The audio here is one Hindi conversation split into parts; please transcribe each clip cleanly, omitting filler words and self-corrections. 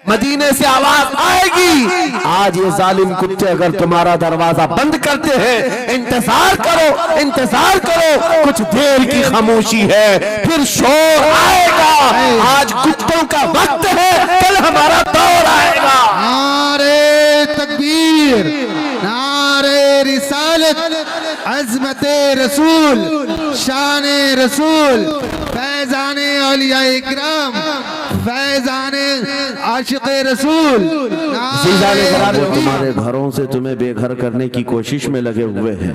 मदीने से आवाज आएगी। आज ये जालिम कुत्ते अगर तुम्हारा दरवाजा बंद करते हैं, इंतजार करो, इंतजार करो, कुछ देर की खामोशी है, फिर शोर आएगा। आज कुत्तों का वक्त है, कल हमारा दौर आएगा। नारे तकबीर, नारे रिसालत, अज़मते रसूल, शाने रसूल, फैज़ाने औलिया इकराम, फैज़ाने आशिक़े रसूल। तुम्हारे घरों से तुम्हें बेघर करने की कोशिश में लगे हुए हैं।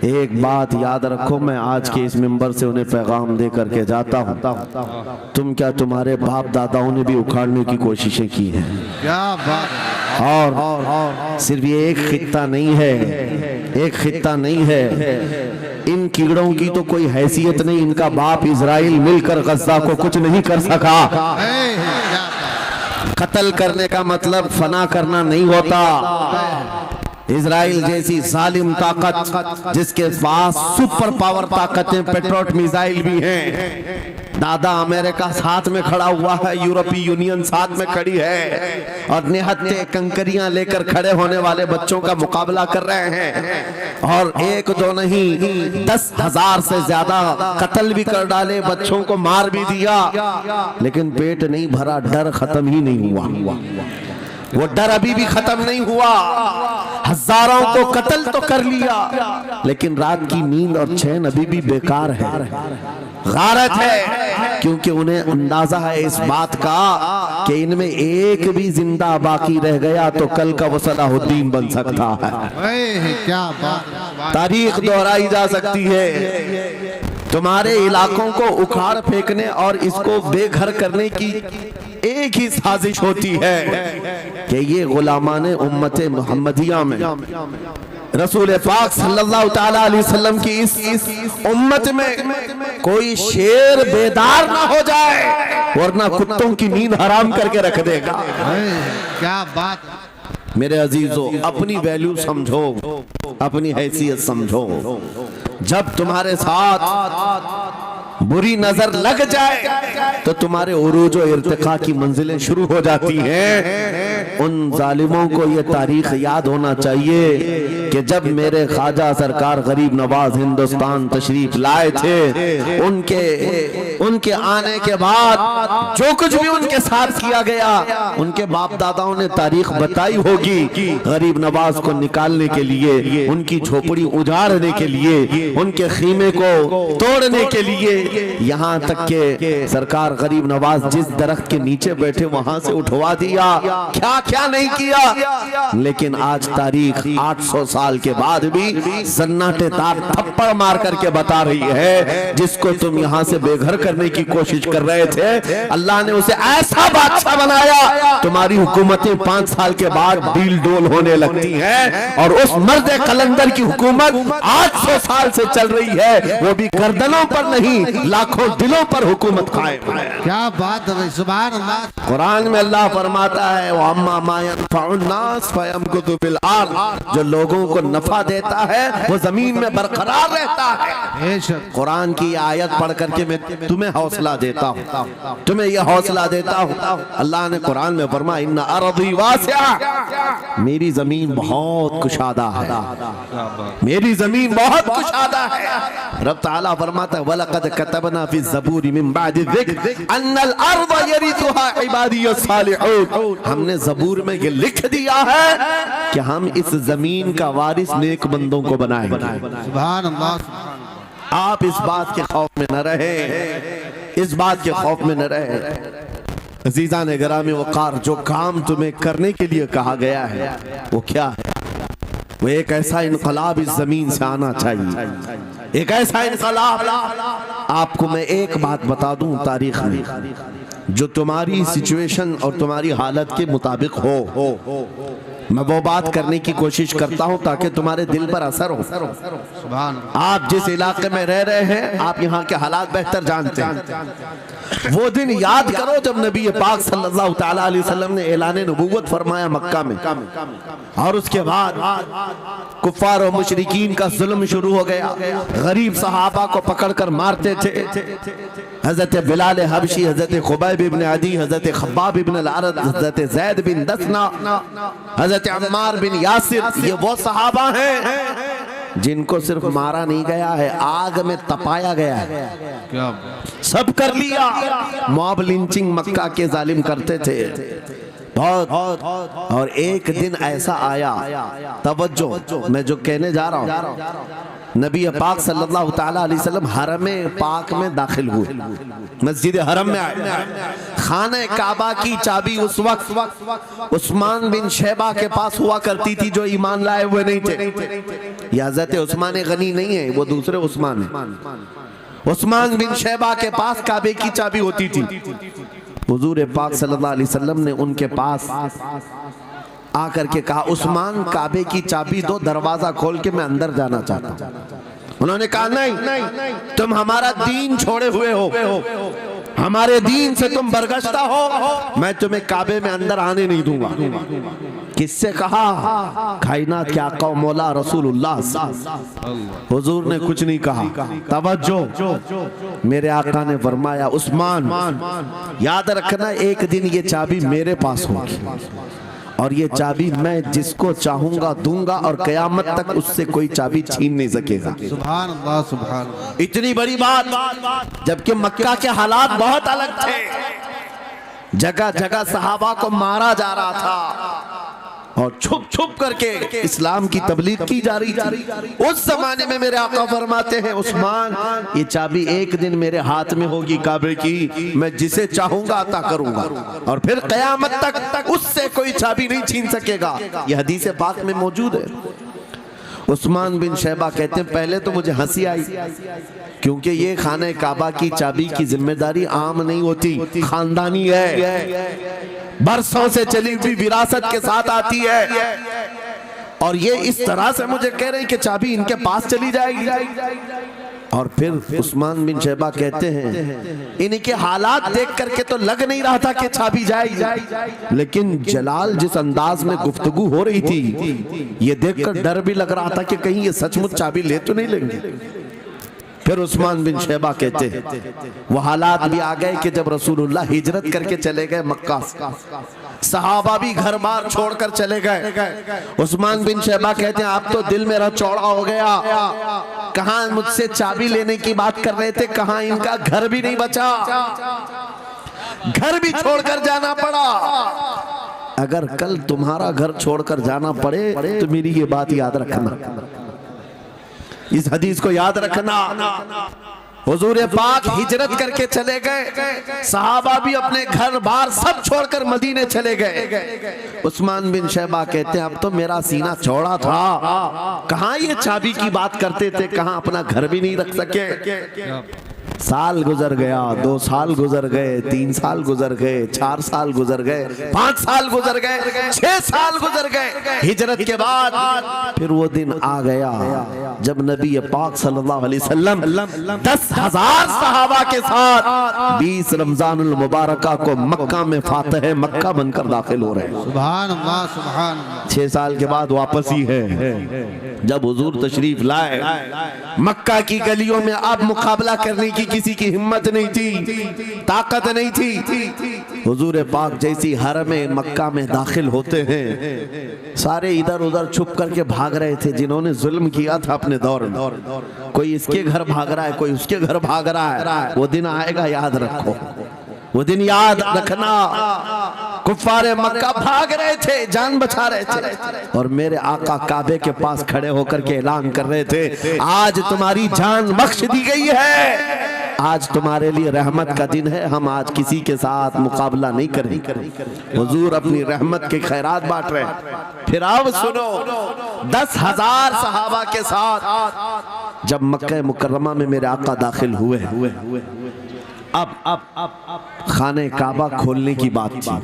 एक बात याद रखो, मैं आज के इस मिंबर से उन्हें पैगाम दे करके जाता हूँ। तुम क्या, तुम्हारे बाप दादाओं ने भी उखाड़ने की कोशिशें की हैं। क्या बात। और सिर्फ ये एक खित्ता नहीं है, एक खित्ता नहीं है, इन कीड़ों की तो कोई हैसियत नहीं। इनका बाप इजराइल मिलकर गज़ा को कुछ नहीं कर सका। कत्ल करने का मतलब फना करना नहीं होता। इजराइल जैसी जालिम ताकत, जिसके पास सुपर पावर ताकतें, पेट्रोट मिसाइल भी हैं, दादा अमेरिका साथ में खड़ा हुआ है, यूरोपीय यूनियन साथ में खड़ी है, और निहत्ते कंकरियां लेकर खड़े होने वाले बच्चों का मुकाबला कर रहे हैं। और एक दो नहीं, 10,000 से ज्यादा कत्ल भी कर डाले, बच्चों को मार भी दिया, लेकिन पेट नहीं भरा, डर खत्म ही नहीं हुआ। वो डर अभी भी खत्म नहीं हुआ। हजारों को कत्ल तो कर लिया, लेकिन रात की नींद और चैन अभी भी बेकार है, गारत है, क्योंकि उन्हें अंदाजा है इस बात का कि इनमें एक भी जिंदा बाकी रह गया तो कल का वो सलाहुद्दीन बन सकता है। क्या बात। तारीख दोहराई जा सकती है। तुम्हारे इलाकों को उखाड़ फेंकने और इसको बेघर करने की एक ही साजिश होती है कि ये गुलामाने उम्मत मुहम्मदिया में रसूल पाक सल्लल्लाहु ताला अलैहि वसल्लम की इस उम्मत में कोई शेर बेदार ना हो जाए, वरना कुत्तों की नींद हराम करके रख देगा। क्या बात। मेरे अजीजों, अपनी वैल्यू समझो, अपनी हैसियत समझो। जब तुम्हारे साथ बुरी नजर लग जाए तो तुम्हारे उरूज और इर्तिका की मंजिलें शुरू हो जाती हैं। उन जालिमों को ये तारीख याद होना चाहिए कि जब मेरे ख्वाजा सरकार गरीब नवाज हिंदुस्तान तशरीफ लाए थे, उनके आने के बाद जो कुछ भी उनके साथ किया गया, उनके बाप दादाओं ने तारीख बताई होगी। गरीब नवाज को निकालने के लिए, उनकी झोपड़ी उजाड़ने के लिए, उनके खीमे को तोड़ने के लिए, यहाँ तक के सरकार गरीब नवाज जिस दरख्त के नीचे बैठे वहां से उठवा दिया। क्या क्या नहीं किया। लेकिन आज तारीख 800 साल के बाद भी सन्नाटेदार थप्पड़ मार करके बता रही है, जिसको तुम यहाँ से बेघर करने की कोशिश कर रहे थे, अल्लाह ने उसे ऐसा बादशाह बनाया, तुम्हारी हुकूमतें 5 साल के बाद डील डोल होने लगती हैं। और उस मर्द कलंदर की हुकूमत 800 साल से चल रही है, वो भी गर्दनों पर नहीं, लाखों दिलों पर हुकूमत कायम है। क्या बात है, सुभान अल्लाह। कुरान में अल्लाह फरमाता है, वो अम्मा मा यनफउन्नास फयमकुतु फिल अर्द, जो लोगों को नफा देता है वो जमीन में बरकरार रहता है। कुरान की आयत पढ़ करके मैं तुम्हें हौसला देता हूँ, तुम्हें यह हौसला देता हूँ। अल्लाह ने कुरान में फरमाया, इन्ना अर्दी वासिआ, मेरी जमीन बहुत कुशादा है, मेरी जमीन बहुत कुशादा है। रब ताला फरमाता है, वलक़द कतबना फी ज़बूरी मिन बादि ज़िक्र अन्नल अर्द यरिथुहा इबादियस सालिहून, हमने ज़बूर में ये लिख दिया है कि हम इस जमीन का वारिस नेक बंदों को बनाएंगे। सुभान अल्लाह। आप इस बात के खौफ में न रहे, इस बात के खौफ में न रहे। अजीज़ा ने गिरामी वक़ार, जो काम तुम्हें करने के लिए कहा गया है वो क्या है? वो एक ऐसा इनकलाब इस जमीन से आना चाहिए, एक ऐसा इनकलाब। आपको मैं एक बात बता दूं, तारीख में जो तुम्हारी सिचुएशन और तुम्हारी हालत के मुताबिक हो, मैं वो बात करने की कोशिश करता हूं ताकि तुम्हारे दिल पर असर हो। सुभान। आप जिस इलाके में रह रहे हैं, आप यहाँ के हालात बेहतर जानते हैं। वो दिन याद करो जब नबी पाक सल्लल्लाहु ताला अलैहि वसल्लम ने ऐलान नबूवत फरमाया मक्का में, और उसके बाद कुफ्फार और मुशरिकीन का जुल्म शुरू हो गया। गरीब सहाबा को पकड़कर मारते थे, हजरत बिलाल हबशी, हजरत खुबैब इब्न अदी, हजरत खब्बाब इब्न अल-अरद, हजरत जैद बिन दसना, हजरत अम्मार बिन यासिर, ये वो सहाबा हैं जिनको सिर्फ मारा नहीं गया है, आग में तपाया गया है। क्या सब कर लिया। मॉब लिंचिंग मक्का के जालिम करते थे बहुत। और एक दिन ऐसा आया, तवज्जो, मैं जो कहने जा रहा हूँ, नबी पाक सल्लल्लाहु ताला अलैहि वसल्लम हरम पाक में दाखिल हुए, मस्जिद हरम में आए। खाने काबा की चाबी उस वक्त उस्मान बिन शैबा के पास हुआ करती थी, जो ईमान लाए हुए नहीं थे। ये हजरत उस्मान गनी नहीं है, वो दूसरे उस्मान है। उस्मान बिन शैबा के पास काबे की चाबी होती थी। हुजूर पाक सल्लल्लाहु अलैहि वसल्लम ने उनके पास आकर के कहा, उस्मान काबे की चाबी दो, दरवाजा खोल के मैं अंदर जाना चाहता हूं। उन्होंने कहा नहीं, तुम हमारा दीन छोड़े हुए हो, हमारे दीन से तुम बरगश्ता हो, मैं तुम्हें काबे में अंदर आने नहीं दूंगा। किससे कहा? कायनात के आका मौला रसूलुल्लाह। हुजूर ने कुछ नहीं कहा। तवज्जो, मेरे आका ने फरमाया, उस्मान याद रखना, एक दिन ये चाबी मेरे पास होगी और ये चाबी मैं जिसको चाहूंगा दूंगा और कयामत तक उससे कोई चाबी छीन नहीं सकेगा। सुभान अल्लाह, सुभान अल्लाह। इतनी बड़ी बात, जबकि मक्का के हालात बहुत अलग थे। जगह जगह सहाबा को मारा जा रहा था और छुप छुप करके इस्लाम की तबलीग की जा रही थी। उस जमाने में मेरे आका फरमाते हैं, उस्मान ये चाबी एक दिन मेरे हाथ में होगी काबे की, मैं जिसे चाहूंगा अता करूंगा और फिर कयामत तक उससे कोई चाबी नहीं छीन सकेगा। ये हदीस पाक में मौजूद है। उस्मान बिन शैबा कहते हैं, पहले तो मुझे हंसी आई, क्योंकि ये खाने काबा की चाबी की जिम्मेदारी आम नहीं होती, खानदानी है, बरसों से चली हुई विरासत के साथ आती है। और ये इस तरह से मुझे कह रहे हैं कि चाबी इनके पास चली जाएगी। और फिर उस्मान बिन शैबा कहते हैं, इनके हालात देख करके तो लग नहीं रहा था कि चाबी जाएगी, लेकिन जलाल जिस अंदाज में गुफ्तगू हो रही थी, ये देखकर डर भी लग रहा था कि कहीं ये सचमुच चाबी ले तो नहीं लेंगे। फिर उस्मान बिन शैबा कहते हैं, वो हालात भी आ गए कि जब रसूलुल्लाह हिजरत करके चले गए मक्का, सहाबा भी घर बार छोड़कर चले गए। उस्मान बिन शैबा कहते हैं, आप तो दिल मेरा चौड़ा हो गया, कहां मुझसे चाबी लेने की बात कर रहे थे, कहां इनका घर भी नहीं बचा, घर भी छोड़कर जाना पड़ा। अगर कल तुम्हारा घर छोड़कर जाना पड़े तो मेरी ये बात याद रखना, इस हदीस को याद रखना। हुजूर पाक हिजरत करके चले गए, सहाबा भी अपने घर बार सब छोड़कर मदीने चले गए। उस्मान बिन शैबा कहते हैं, अब तो मेरा सीना चौड़ा था, कहां ये चाबी की बात करते थे, कहां अपना घर भी नहीं रख सके। साल गुजर गया, 2 साल गुजर गए, 3 साल गुजर गए, 4 साल गुजर गए, 5 साल गुजर गए, 6 साल गुजर गए। हिजरत के बाद फिर वो दिन आ गया जब नबी पाक सल्लल्लाहु अलैहि वसल्लम 10,000 सहाबा के साथ 20 रमजानुल मुबारका को मक्का में फातह मक्का बनकर दाखिल हो रहे हैं। सुभान अल्लाह, सुभान अल्लाह। 6 साल के बाद वापस ही है जब हुजूर तशरीफ लाए। मक्का की गलियों में अब मुकाबला करने की किसी की हिम्मत नहीं थी, ताकत नहीं थी। हुजूर पाक जैसी हरम मक्का में दाखिल होते हैं, सारे इधर उधर छुप करके भाग रहे थे जिन्होंने जुल्म किया था अपने दौर में। कोई इसके घर भाग रहा है, कोई उसके घर भाग रहा है। वो दिन आएगा, याद रखो, वो दिन याद रखना। कुफ्फारे मक्का भाग रहे थे, जान बचा रहे थे, और मेरे आका काबे के पास खड़े होकर के ऐलान कर रहे थे, आज तुम्हारी जान बख्श दी गई है, आज तुम्हारे लिए रहमत का दिन है, हम आज किसी के साथ मुकाबला नहीं करेंगे। हुजूर अपनी रहमत के खैरात बांट रहे हैं। फिर अब सुनो, 10,000 सहाबा के साथ जब मक्का मुकर्रमा में मेरे आका दाखिल हुए, अब खाने काबा खोलने की बात थी।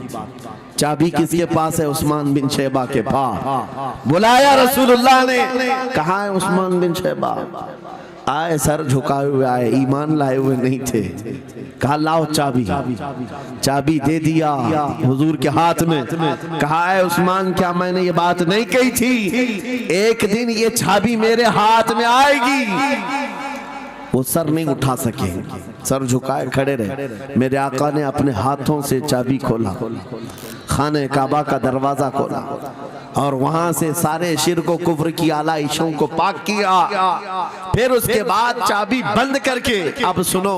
चाबी किसके पास है? उस्मान बिन शैबा के पास। बुलाया रसूलुल्लाह ने, कहा है उस्मान बिन शैबा? आए, सर झुकाए हुए आए, ईमान लाए हुए नहीं थे। कहा लाओ चाबी। चाबी दे दिया हुजूर के हाथ में। कहा है उस्मान, क्या मैंने ये बात नहीं कही थी, एक दिन ये चाबी मेरे हाथ में आएगी? वो सर नहीं उठा सके। सर झुकाए खड़े रहे। मेरे आका ने अपने हाथों से चाबी खोला, खाने काबा का दरवाजा खोला और वहां से सारे शिर्क को, कुफ्र की आलाइशों को पाक किया। फिर उसके बाद चाबी बंद करके, अब सुनो,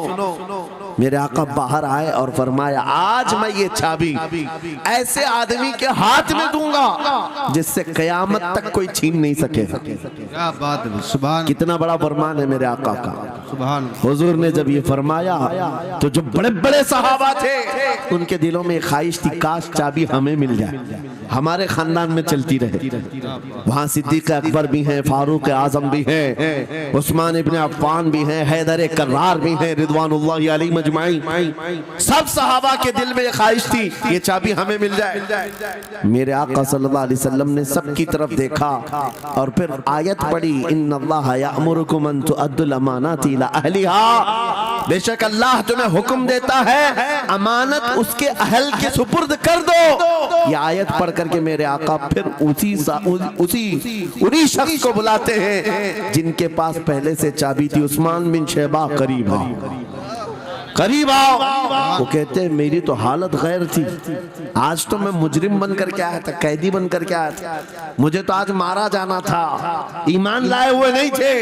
मेरे आका बाहर आए और फरमाया, आज मैं ये चाबी ऐसे आदमी के हाथ में दूंगा जिससे कयामत तक कोई छीन नहीं सकेगा। क्या बात है, सुभान। कितना बड़ा फरमान है मेरे आका का। सुभान। हुजूर ने जब ये फरमाया तो जो बड़े बड़े सहाबा थे उनके दिलों में ख्वाहिश थी, काश चाबी हमें मिल जाए, हमारे खानदान में चलती रहे। वहां सिद्दीक अकबर भी हैं, फारूक आजम भी हैं, उस्मान इब्न अफ्फान भी हैं, हैदर कर्रार भी हैं, रिदवानुल्लाहि अलैहि मजमाइन। सब सहाबा के दिल में ख्वाहिश थी ये चाबी हमें मिल जाए। मेरे आका सल्लल्लाहु अलैहि वसल्लम ने सबकी तरफ देखा और फिर आयत पढ़ी, इन्नल्लाह यअमुरुकुम अन तुअद्दुल अमानाति इला अहलिहा, बेशक अल्लाह तुम्हें हुक्म देता है अमानत उसके अहल के सुपुर्द कर दो। ये आयत पढ़ करके मेरे आका फिर उन्हीं शख्स को बुलाते हैं जिनके पास पहले से चाबी थी, उस्मान बिन शैबा, करीब आओ, करीब आओ। वो कहते हैं मेरी तो हालत गैर थी, आज तो मैं मुजरिम बन करके आया था, कैदी बन करके आया था, मुझे तो आज मारा जाना था, ईमान लाए हुए नहीं थे।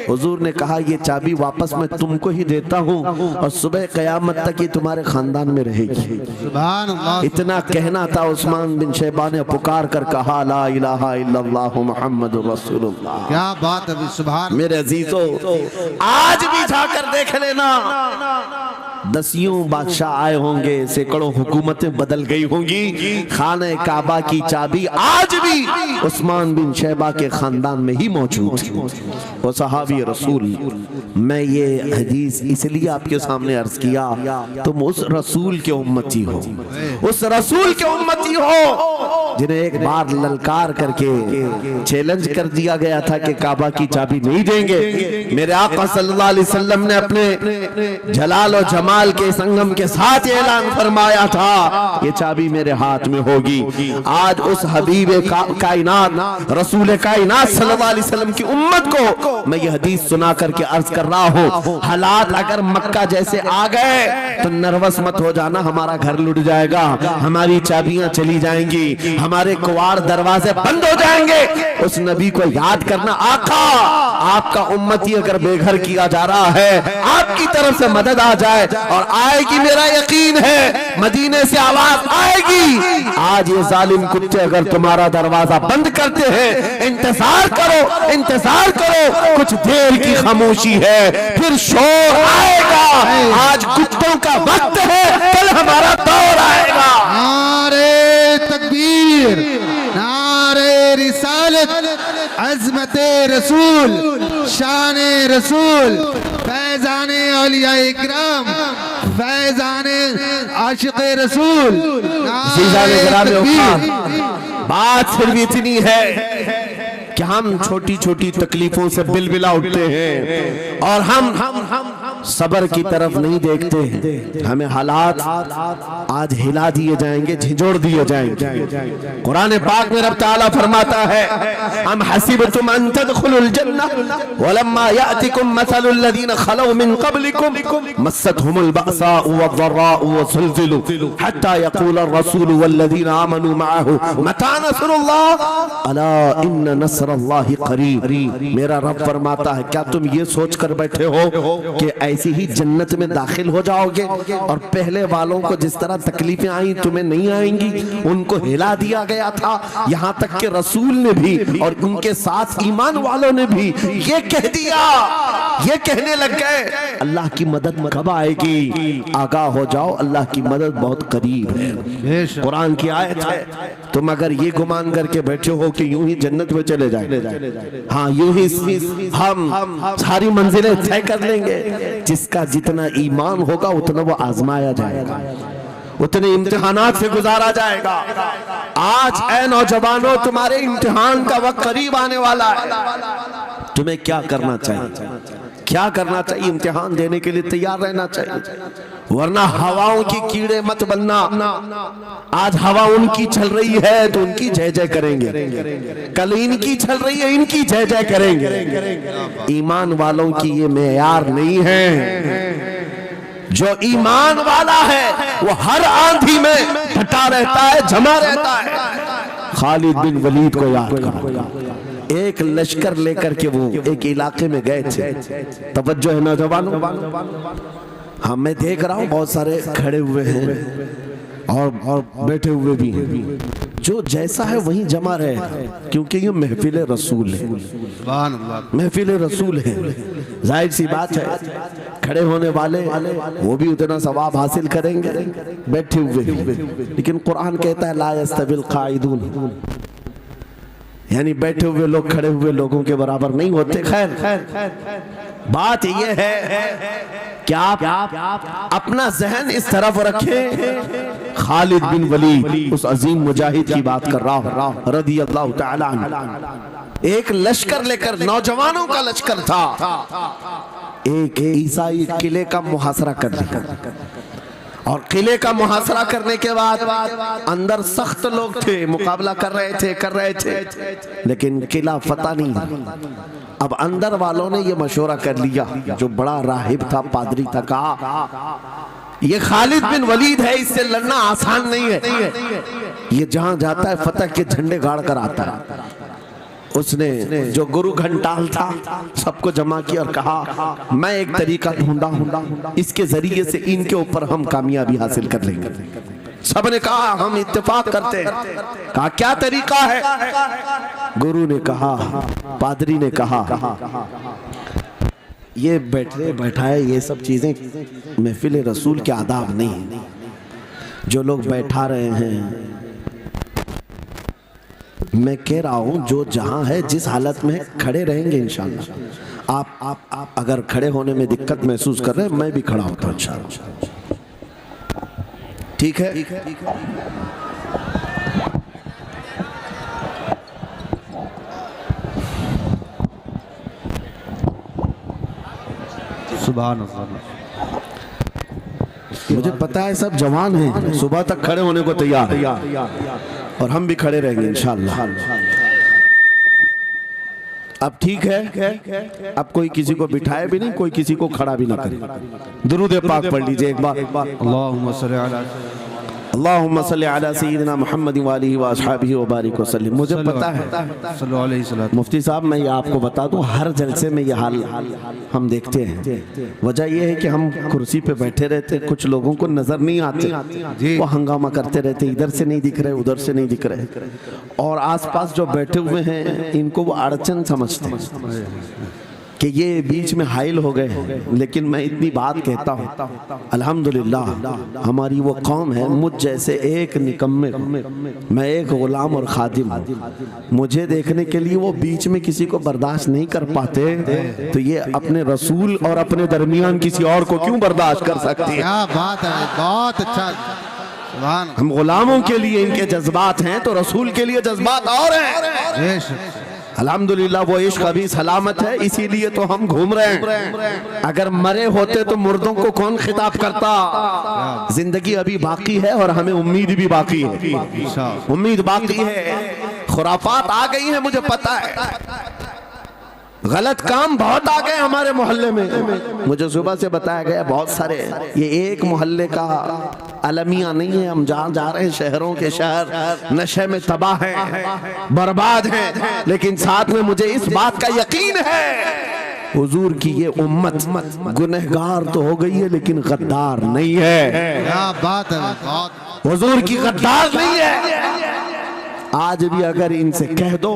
हुजूर ने कहा ये चाबी वापस मैं तुमको ही देता हूँ और सुबह कयामत तक ये तुम्हारे खानदान में रहेगी। सुभान अल्लाह। इतना कहना था, उस्मान बिन शैबा ने पुकार कर कहा, ला इलाहा इल्लल्लाह मुहम्मदुर रसूलुल्लाह। क्या बात है, सुभान। मेरे अजीजों, आज भी जाकर देख लेना, दसियों बादशाह आए होंगे, सैकड़ों हुकूमतें बदल गई होंगी, खाने काबा की चाबी आज भी उस्मान बिन शैबा के खानदान में ही मौजूद है। वो सहाबी रसूल। मैं ये हदीस इसलिए आपके सामने अर्ज किया, तुम उस रसूल के उम्मती हो, उस रसूल के उम्मती हो जिन्हें एक बार ललकार करके चैलेंज कर दिया गया था कि काबा की चाबी नहीं देंगे। मेरे आका सल्लल्लाहु अलैहि वसल्लम ने अपने जलाल और जमाल के संगम के साथ ऐलान फरमाया था, ये चाबी मेरे हाथ में होगी। आज उस हबीब कायनात रसूल कायनात सल्लल्लाहु अलैहि वसल्लम की उम्मत को मैं ये हदीस सुना करके अर्ज कर रहा हूँ, हालात अगर मक्का जैसे आ गए तो नर्वस मत हो जाना, हमारा घर लुट जाएगा, हमारी चाबियां चली जाएंगी, हमारे कुवाड़ दरवाजे बंद हो जाएंगे। उस नबी को याद करना, आका आपका उम्मती अगर बेघर किया जा रहा है, आपकी तरफ से मदद आ जाए और आएगी, मेरा यकीन है मदीने से आवाज आएगी। आज ये जालिम कुत्ते अगर तुम्हारा दरवाजा बंद करते हैं, इंतजार करो, इंतजार करो, कुछ देर की खामोशी है, फिर शोर आएगा। आज कुत्तों का वक्त है, कल हमारा दौर आएगा। नारे तकबीर, नारे रिसालत, अज़मते रसूल, शाने रसूल, फैज़ाने औलिया इकराम, फैज़ाने आशिक़े रसूल। बात सिर्फ इतनी है कि हम छोटी छोटी तकलीफों से बिलबिला उठते हैं और हम सबर की तरफ नहीं देखते हैं। हमें हालात आज हिला दिए जाएंगे, झिझोड़ दिए जाएंगे। कुरान पाक में रब ताला फरमाता है, हम हसीबतुम अन तदखुलुल जन्नह वलम्मा यातिकुम मसलुल लदीन खलौ मिन क़ब्लिकुम मस्सतहुमुल बअसाउ वद्दर्राउ वज़ुलज़िलू हत्ता यक़ूलर रसूलु वल्लदीन आमनू मअहु मता नस्रुल्लाह अला इन्न नस्रल्लाहि क़रीब। मेरा रब फरमाता है, क्या तुम ये सोच कर बैठे हो कि ऐसी ही जन्नत में दाखिल हो जाओगे और पहले वालों को जिस तरह तकलीफें आई तुम्हें नहीं आएंगी? उनको हिला दिया गया था, यहाँ तक कि रसूल ने भी और उनके साथ ईमान वालों ने भी ये कह दिया, ये कहने लग गए अल्लाह की मदद कब आएगी? आगाह हो जाओ, अल्लाह की मदद बहुत करीब है। कुरान की आयत है। तुम अगर ये गुमान करके बैठे हो कि यूं ही जन्नत में चले जाए, हाँ यूं ही हम सारी मंजिलें तय कर लेंगे, जिसका जितना ईमान होगा उतना वो आजमाया जाएगा, उतने इम्तिहानात से गुजारा जाएगा। आज ऐ नौजवानों, तुम्हारे इम्तिहान का वक्त करीब आने वाला है। तुम्हें क्या करना चाहिए? क्या करना चाहिए? इम्तिहान देने के लिए तैयार रहना चाहिए, वरना हवाओं की कीड़े मत बनना। आज हवा उनकी चल रही है तो उनकी जय जय करेंगे, कल इनकी चल रही है इनकी जय जय करेंगे। ईमान वालों की ये मेयार नहीं है। जो ईमान वाला है वो हर आंधी में डटा रहता है, जमा रहता है। खालिद बिन वलीद को याद करो, एक लश्कर लेकर के वो एक इलाके में गए थे। तवज्जो है नौजवानों, हाँ मैं देख रहा हूँ बहुत सारे खड़े हुए हैं और बैठे हुए भी हैं, जो जैसा है वहीं जमा रहे हैं, क्योंकि ये महफिल रसूल है, महफिल रसूल है। जाहिर सी बात है खड़े होने वाले वो भी उतना सवाब हासिल करेंगे बैठे हुए भी। लेकिन कुरान कहता है ला यस्तविल काइदून, यानी बैठे हुए लोग खड़े हुए लोगों के बराबर नहीं होते। खैर बात यह है कि आप अपना जहन इस तरफ रखें। खालिद बिन वलीद उस अजीम मुजाहिद की बात कर रहा हूं रज़ी अल्लाह तआला अन्हु। एक लश्कर लेकर, नौजवानों का लश्कर था, एक ईसाई किले का मुहासरा कर लिया। और किले का मुहासरा करने के बाद अंदर सख्त लोग थे, मुकाबला कर रहे थे, लेकिन किला फतह नहीं। अब अंदर वालों ने ये मशवरा कर लिया, जो बड़ा राहिब था, पादरी था, कहा ये खालिद बिन वलीद है, इससे लड़ना आसान नहीं है, ये जहां जाता है फतह के झंडे गाड़ कर आता है। उसने जो गुरु घंटाल था सबको जमा किया और कहा मैं एक तरीका ढूंढा हूं, इसके जरिए से इनके ऊपर हम कामयाबी हासिल कर लेंगे। सबने कहा हम इत्तेफाक करते हैं। कहा क्या तरीका है? गुरु ने कहा, पादरी ने कहा ये बैठाए ये सब चीजें महफिल रसूल के आदाब नहीं। जो लोग बैठा रहे हैं, मैं कह रहा हूं जो जहां है जिस हालत में खड़े रहेंगे इंशाअल्लाह। आप अगर खड़े होने में दिक्कत महसूस कर रहे हैं, मैं भी खड़ा होता हूं इंशाअल्लाह। ठीक है? सुभान अल्लाह। मुझे पता है सब जवान हैं, सुबह तक खड़े होने को तैयार है और हम भी खड़े रहेंगे इंशाअल्लाह। अब ठीक है, अब कोई किसी को बिठाए भी नहीं, कोई किसी को खड़ा भी ना करे। दुरूद पाक पढ़ लीजिए एक बार। अल्लाहुम्मा सल्ली अला सय्यिदिना मुहम्मद व आलिहि व अस्हाबिहि व बारिक वसल्लम। मुझे पता है मुफ्ती साहब, मैं ये आपको बता दूं, हर जलसे में ये हाल हम देखते हैं। वजह यह है कि हम कुर्सी पे बैठे रहते, कुछ लोगों को नजर नहीं आते, वो हंगामा करते रहते, इधर से नहीं दिख रहे, उधर से नहीं दिख रहे, और आसपास जो बैठे हुए हैं इनको वो अड़चन समझते हैं कि ये बीच में हाइल हो गए। लेकिन मैं इतनी बात कहता हूँ, अल्हम्दुलिल्लाह हमारी वो कौम है, मुझ जैसे एक निकम्मे, मैं एक गुलाम और खादिम हूँ, मुझे देखने के लिए वो बीच में किसी को बर्दाश्त नहीं कर पाते, तो ये अपने रसूल और अपने दरमियान किसी और को क्यों बर्दाश्त कर सकते हैं? क्या बात है, बहुत अच्छा। हम गुलामों के लिए इनके जज्बात हैं तो रसूल के लिए जज्बात और हैं। अल्हम्दुलिल्लाह वो इश्क अभी सलामत है, इसीलिए तो हम घूम रहे हैं। अगर मरे होते तो मुर्दों को कौन खिताब करता? जिंदगी अभी बाकी है और हमें उम्मीद भी बाकी है, उम्मीद बाकी है। खुराफात आ गई है, मुझे पता है, गलत काम बहुत आ गए हमारे मोहल्ले में। मुझे सुबह से बताया गया बहुत सारे, ये एक मोहल्ले का अलमिया नहीं है, हम जहाँ जा रहे हैं शहरों के शहर नशे में तबाह हैं, बर्बाद हैं। लेकिन साथ में मुझे इस बात का यकीन है हुजूर की ये उम्मत गुनहगार तो हो गई है लेकिन गद्दार नहीं है। क्या बात है, हुजूर की गद्दार नहीं है। आज भी अगर इनसे कह दो,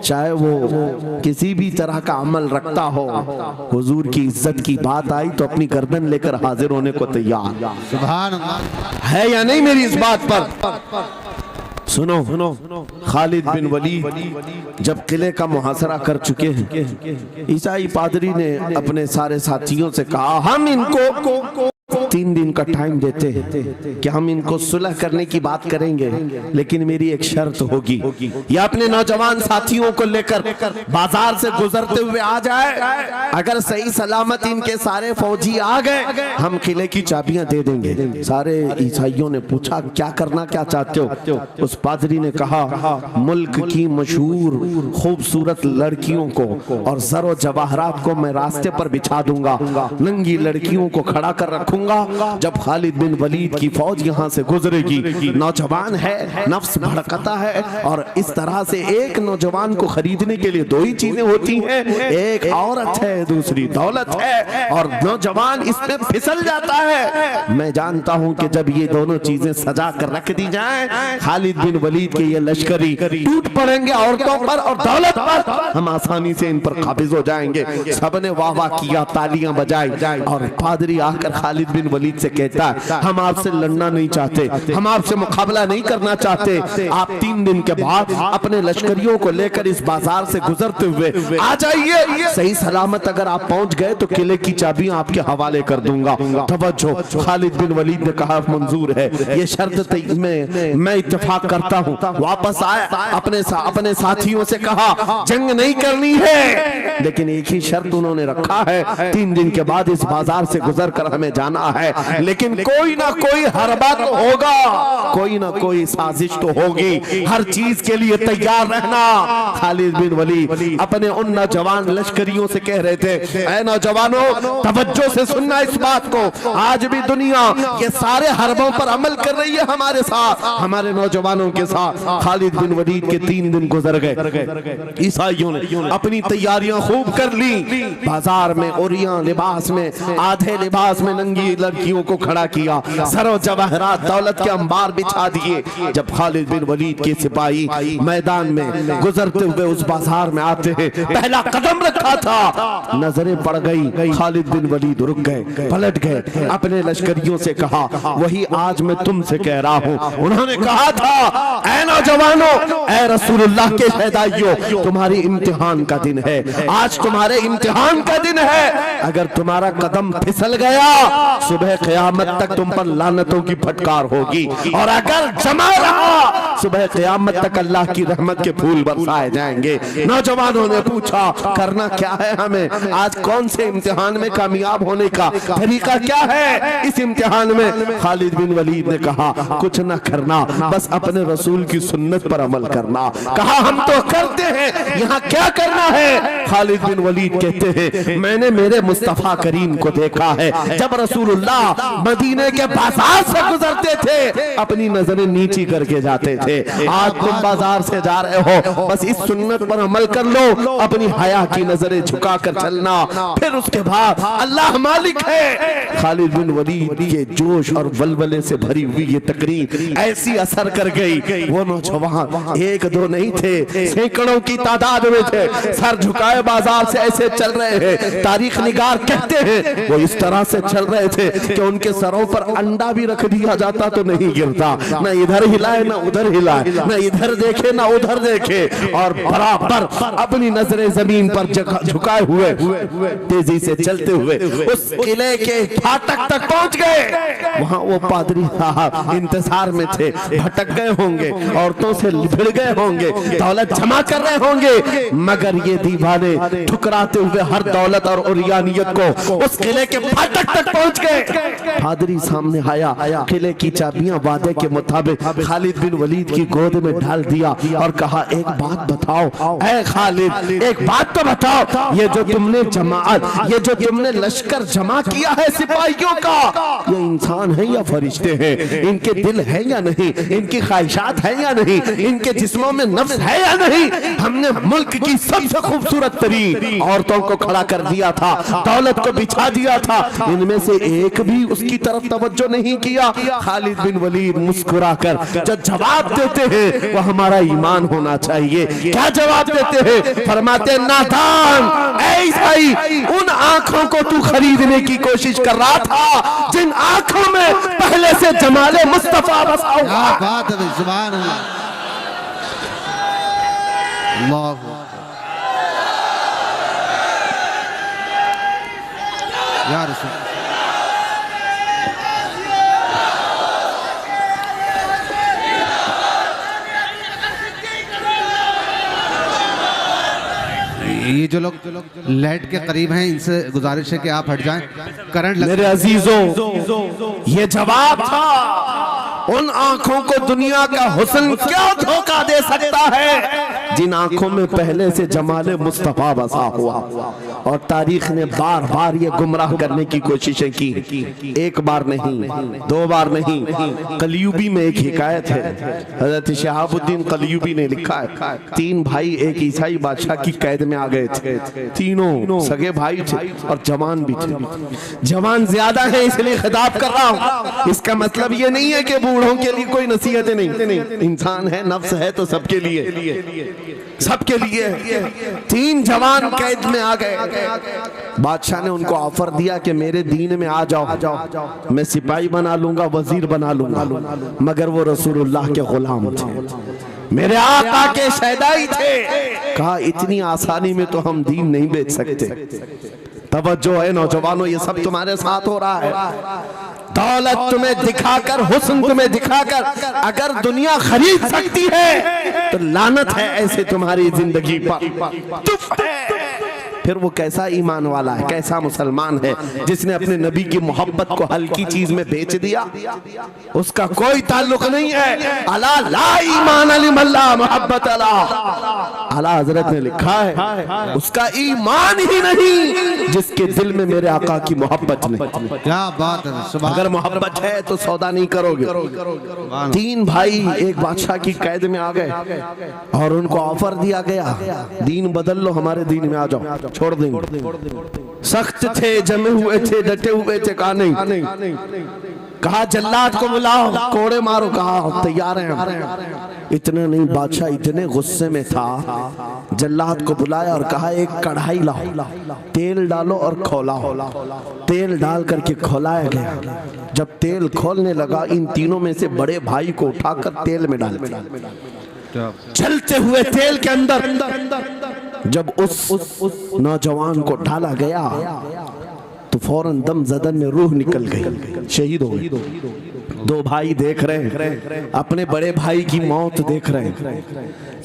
चाहे वो किसी भी तरह का अमल रखता हो, हुजूर की इज्जत की बात आई तो अपनी गर्दन लेकर हाजिर होने को तैयार। सुभान अल्लाह है या नहीं मेरी इस बात पर? सुनो, खालिद बिन वलीद जब किले का मुहासरा कर चुके हैं, ईसाई पादरी ने अपने सारे साथियों से कहा हम इनको 3 दिन का टाइम देते हैं कि हम इनको सुलह करने की बात करेंगे, लेकिन मेरी एक शर्त होगी, ये अपने नौजवान साथियों को लेकर बाजार से गुजरते हुए आ जाए। अगर सही सलामत इनके सारे फौजी आ गए, हम किले की चाबियां दे देंगे। सारे ईसाइयों ने पूछा क्या करना क्या चाहते हो? उस पादरी ने कहा मुल्क की मशहूर खूबसूरत लड़कियों को और जरो जवाहरात को मैं रास्ते पर बिछा दूंगा, नंगी लड़कियों को खड़ा कर रखूंगा। जब खालिद बिन वलीद की फौज यहाँ से गुजरेगी, नौजवान है, नफ्स भड़कता है, और इस तरह से एक नौजवान को खरीदने के लिए 2 ही चीजें होती हैं, एक औरत है, दूसरी दौलत है, और नौजवान इसमें फिसल जाता है। मैं जानता हूं कि जब ये दोनों चीजें सजा कर रख दी जाएं, खालिद बिन वलीद के ये लश्करी टूट पड़ेंगे औरतों पर और दौलत पर, हम आसानी से इन पर काबिज हो जाएंगे। सबने वाह वाह किया, तालियां बजाई, और पादरी आकर खालिद बिन वलीद से कहता है हम आपसे लड़ना नहीं चाहते, हम आपसे मुकाबला नहीं करना चाहते, आप 3 दिन के बाद अपने लश्करियों को लेकर इस बाजार से गुजरते हुए आ जाइए। सही सलामत अगर आप पहुंच गए तो किले की चाबियां आपके हवाले कर दूंगा। तवज्जो, खालिद बिन वलीद ने कहा मंजूर है, ये शर्त मैं इत्तेफाक करता हूं। वापस आए, अपने साथियों से कहा जंग नहीं करनी है, लेकिन एक ही शर्त उन्होंने रखा है, 3 दिन के बाद इस बाजार से गुजर कर हमें जाना है, लेकिन कोई ना कोई हरबा तो होगा, कोई ना कोई साजिश तो होगी, हर चीज के लिए तैयार रहना। खालिद बिन वलीद अपने उन नौजवान लश्करियों से कह रहे थे, ऐ नौजवानों तवज्जो से सुनना इस बात को, आज भी दुनिया ये सारे हरबों पर अमल कर रही है हमारे साथ, हमारे नौजवानों के साथ। खालिद बिन वलीद के 3 दिन गुजर गए, ईसाइयों ने अपनी तैयारियां खूब कर ली, बाजार में ओरियां लिबास में, आधे लिबास में नंगी लड़कियों को खड़ा किया, सरो जवाहरात दौलत के अंबार बिछा दिए। जब खालिद बिन वलीद के सिपाही मैदान में गुजरते हुए उस बाजार में आते हैं, पहला कदम रखा था, नजरें पड़ गई, खालिद बिन वलीद रुक गए, पलट गए, अपने लश्करियों से कहा वही आज मैं तुमसे कह रहा हूं। उन्होंने कहा था ऐ नौजवानों, ऐ रसूलुल्लाह के शहदाइयों, तुम्हारी इम्तिहान का दिन है, आज तुम्हारे इम्तिहान का दिन है। अगर तुम्हारा कदम फिसल गया, सुबह क़यामत तक तुम पर लानतों की फटकार होगी, और अगर जमा रहा, सुबह क़यामत तक अल्लाह की रहमत के फूल बरसाए जाएंगे। नौजवानों ने पूछा करना क्या है हमें, आज कौन से इम्तिहान में कामयाब होने का तरीका क्या है इस इम्तिहान में? खालिद बिन वलीद ने कहा कुछ न करना, बस अपने रसूल की सुन्नत पर अमल करना। कहा हम तो करते हैं, यहाँ क्या करना है? खालिद बिन वलीद कहते हैं मैंने मेरे मुस्तफा करीम को देखा है, जब रसूलुल्लाह मदीने के बाजार से गुजरते थे अपनी नजरें नीची करके जाते थे, आज तुम बाजार से जा रहे हो, बस इस सुन्नत पर अमल कर लो, अपनी हया की नजरें झुका कर चलना, फिर उसके बाद अल्लाह मालिक है। खालिद बिन वलीद के जोश और वलवले से भरी हुई ये तकरीर ऐसी असर कर गई, वो नौजवान 1-2 नहीं थे, सैकड़ों की तादाद में थे, सर झुकाए बाजार से ऐसे चल रहे हैं। तारीख निगार कहते हैं वो इस तरह से चल रहे थे कि उनके सरों पर अंडा भी रख दिया जाता तो नहीं गिरता, न इधर हिलाए न उधर हिलाए, न इधर देखे न उधर देखे, और बराबर अपनी नजरें जमीन पर झुकाए हुए तेजी से चलते हुए उस किले के फाटक तक पहुंच गए। वहां वो पादरी साहब इंतजार में थे, भटक गए होंगे, औरतों से भिड़ गए होंगे, दौलत जमा कर रहे होंगे, मगर ये दीवाने ठुकराते हुए हर दौलत और उरियानियत को उस किले के फाटक तक पहुंच गए। पादरी सामने आया, किले की चाबियां वादे के मुताबिक खालिद बिन वलीद की गोद में डाल दिया और कहा एक बात बताओ ऐ खालिद, एक बात तो बताओ, ये जो तुमने जमात, ये जो तुमने लश्कर जमा किया है सिपाहियों का, ये इंसान है या फरिश्ते हैं? इनके दिल है या नहीं? इनकी ख्वाहिशात है या नहीं? इनके जिस्मों में नफ्स है या नहीं? हमने मुल्क की सबसे खूबसूरत तरीन औरतों को खड़ा कर दिया था, दौलत को बिछा दिया था, इनमें से एक भी उसकी तरफ तवज्जो नहीं किया। खालिद बिन वलीद मुस्कुराकर जो जवाब देते हैं वो हमारा ईमान होना चाहिए। क्या जवाब देते हैं? फरमाते नादान, ऐ ईसाई, उन आंखों को तू खरीदने की कोशिश कर रहा था जिन आंखों में पहले से जमाले मुस्तफा बसा हुआ। क्या बात है, सुभान अल्लाह, अल्लाह या रसूल। जो लोग लाइट के करीब हैं इनसे गुजारिश है कि आप हट जाएं, करंट लग। मेरे अजीजों, ये जवाब था उन आंखों को दुनिया का हुस्न क्या धोखा दे सकता है जिन आंखों में पहले से जमाले मुस्तफा बसा हुआ। और तारीख ने बार बार ये गुमराह करने की कोशिशें की, एक बार नहीं, दो बार नहीं। कलयुबी में एक हिकायत है, हजरत शहाबुद्दीन कलयुबी ने लिखा है, 3 भाई एक ईसाई बादशाह की कैद में आ गए थे। तीनों सगे भाई थे और जवान भी थे। जवान ज्यादा है इसलिए खिताब कर रहा हूं। इसका मतलब ये नहीं है कि बूढ़ों के लिए कोई नसीहतें नहीं, इंसान है, नफ्स है तो सबके लिए, सबके लिए। 3 जवान कैद में आ गए। बादशाह ने उनको ऑफर दिया कि मेरे दीन में आ जाओ, मैं सिपाही बना लूंगा, वजीर बना लूंगा। मगर वो रसूलुल्लाह के गुलाम थे, मेरे आका के शहदाई थे। कहा इतनी आसानी में तो हम दीन नहीं बेच सकते। तवज्जो है नौजवानों, ये सब तुम्हारे साथ हो रहा है। दौलत तुम्हें दिखाकर, हुस्न तुम्हें दिखाकर अगर दुनिया खरीद सकती है तो लानत है ऐसे तुम्हारी जिंदगी पर। फिर वो कैसा ईमान वाला है, कैसा मुसलमान है जिसने अपने नबी की मोहब्बत को हल्की चीज में बेच दिया। उसका कोई ताल्लुक नहीं है। अला ला ईमान अलिमल्ला मोहब्बत अला, आला हजरत ने लिखा है उसका ईमान ही नहीं जिसके दिल में मेरे आका की मोहब्बत नहीं। क्या बात है। अगर मोहब्बत है तो सौदा नहीं करोगे। 3 भाई एक बादशाह की कैद में आ गए और उनको ऑफर दिया गया, दीन बदल लो, हमारे दीन में आ जाओ, छोड़ देंगे। सख्त थे, जमे हुए थे, डटे हुए थे। कहा नहीं, कहा जल्लाद को बुलाओ, कोड़े मारो। कहा तैयार हैं। इतना नहीं, बादशाह इतने गुस्से में था, जल्लाद को बुलाया और कहा एक कढ़ाई लाओ, तेल डालो और खौलाओ। तेल डाल करके खौलाया गया। जब तेल खोलने लगा, इन तीनों में से बड़े भाई को उठाकर तेल में डाल दिया। चलते हुए तेल के अंदर जब उस नौजवान को डाला गया तो फौरन दम जदन में रूह निकल गई, शहीद हो गई। 2 भाई देख रहे हैं, अपने बड़े भाई की मौत देख रहे हैं।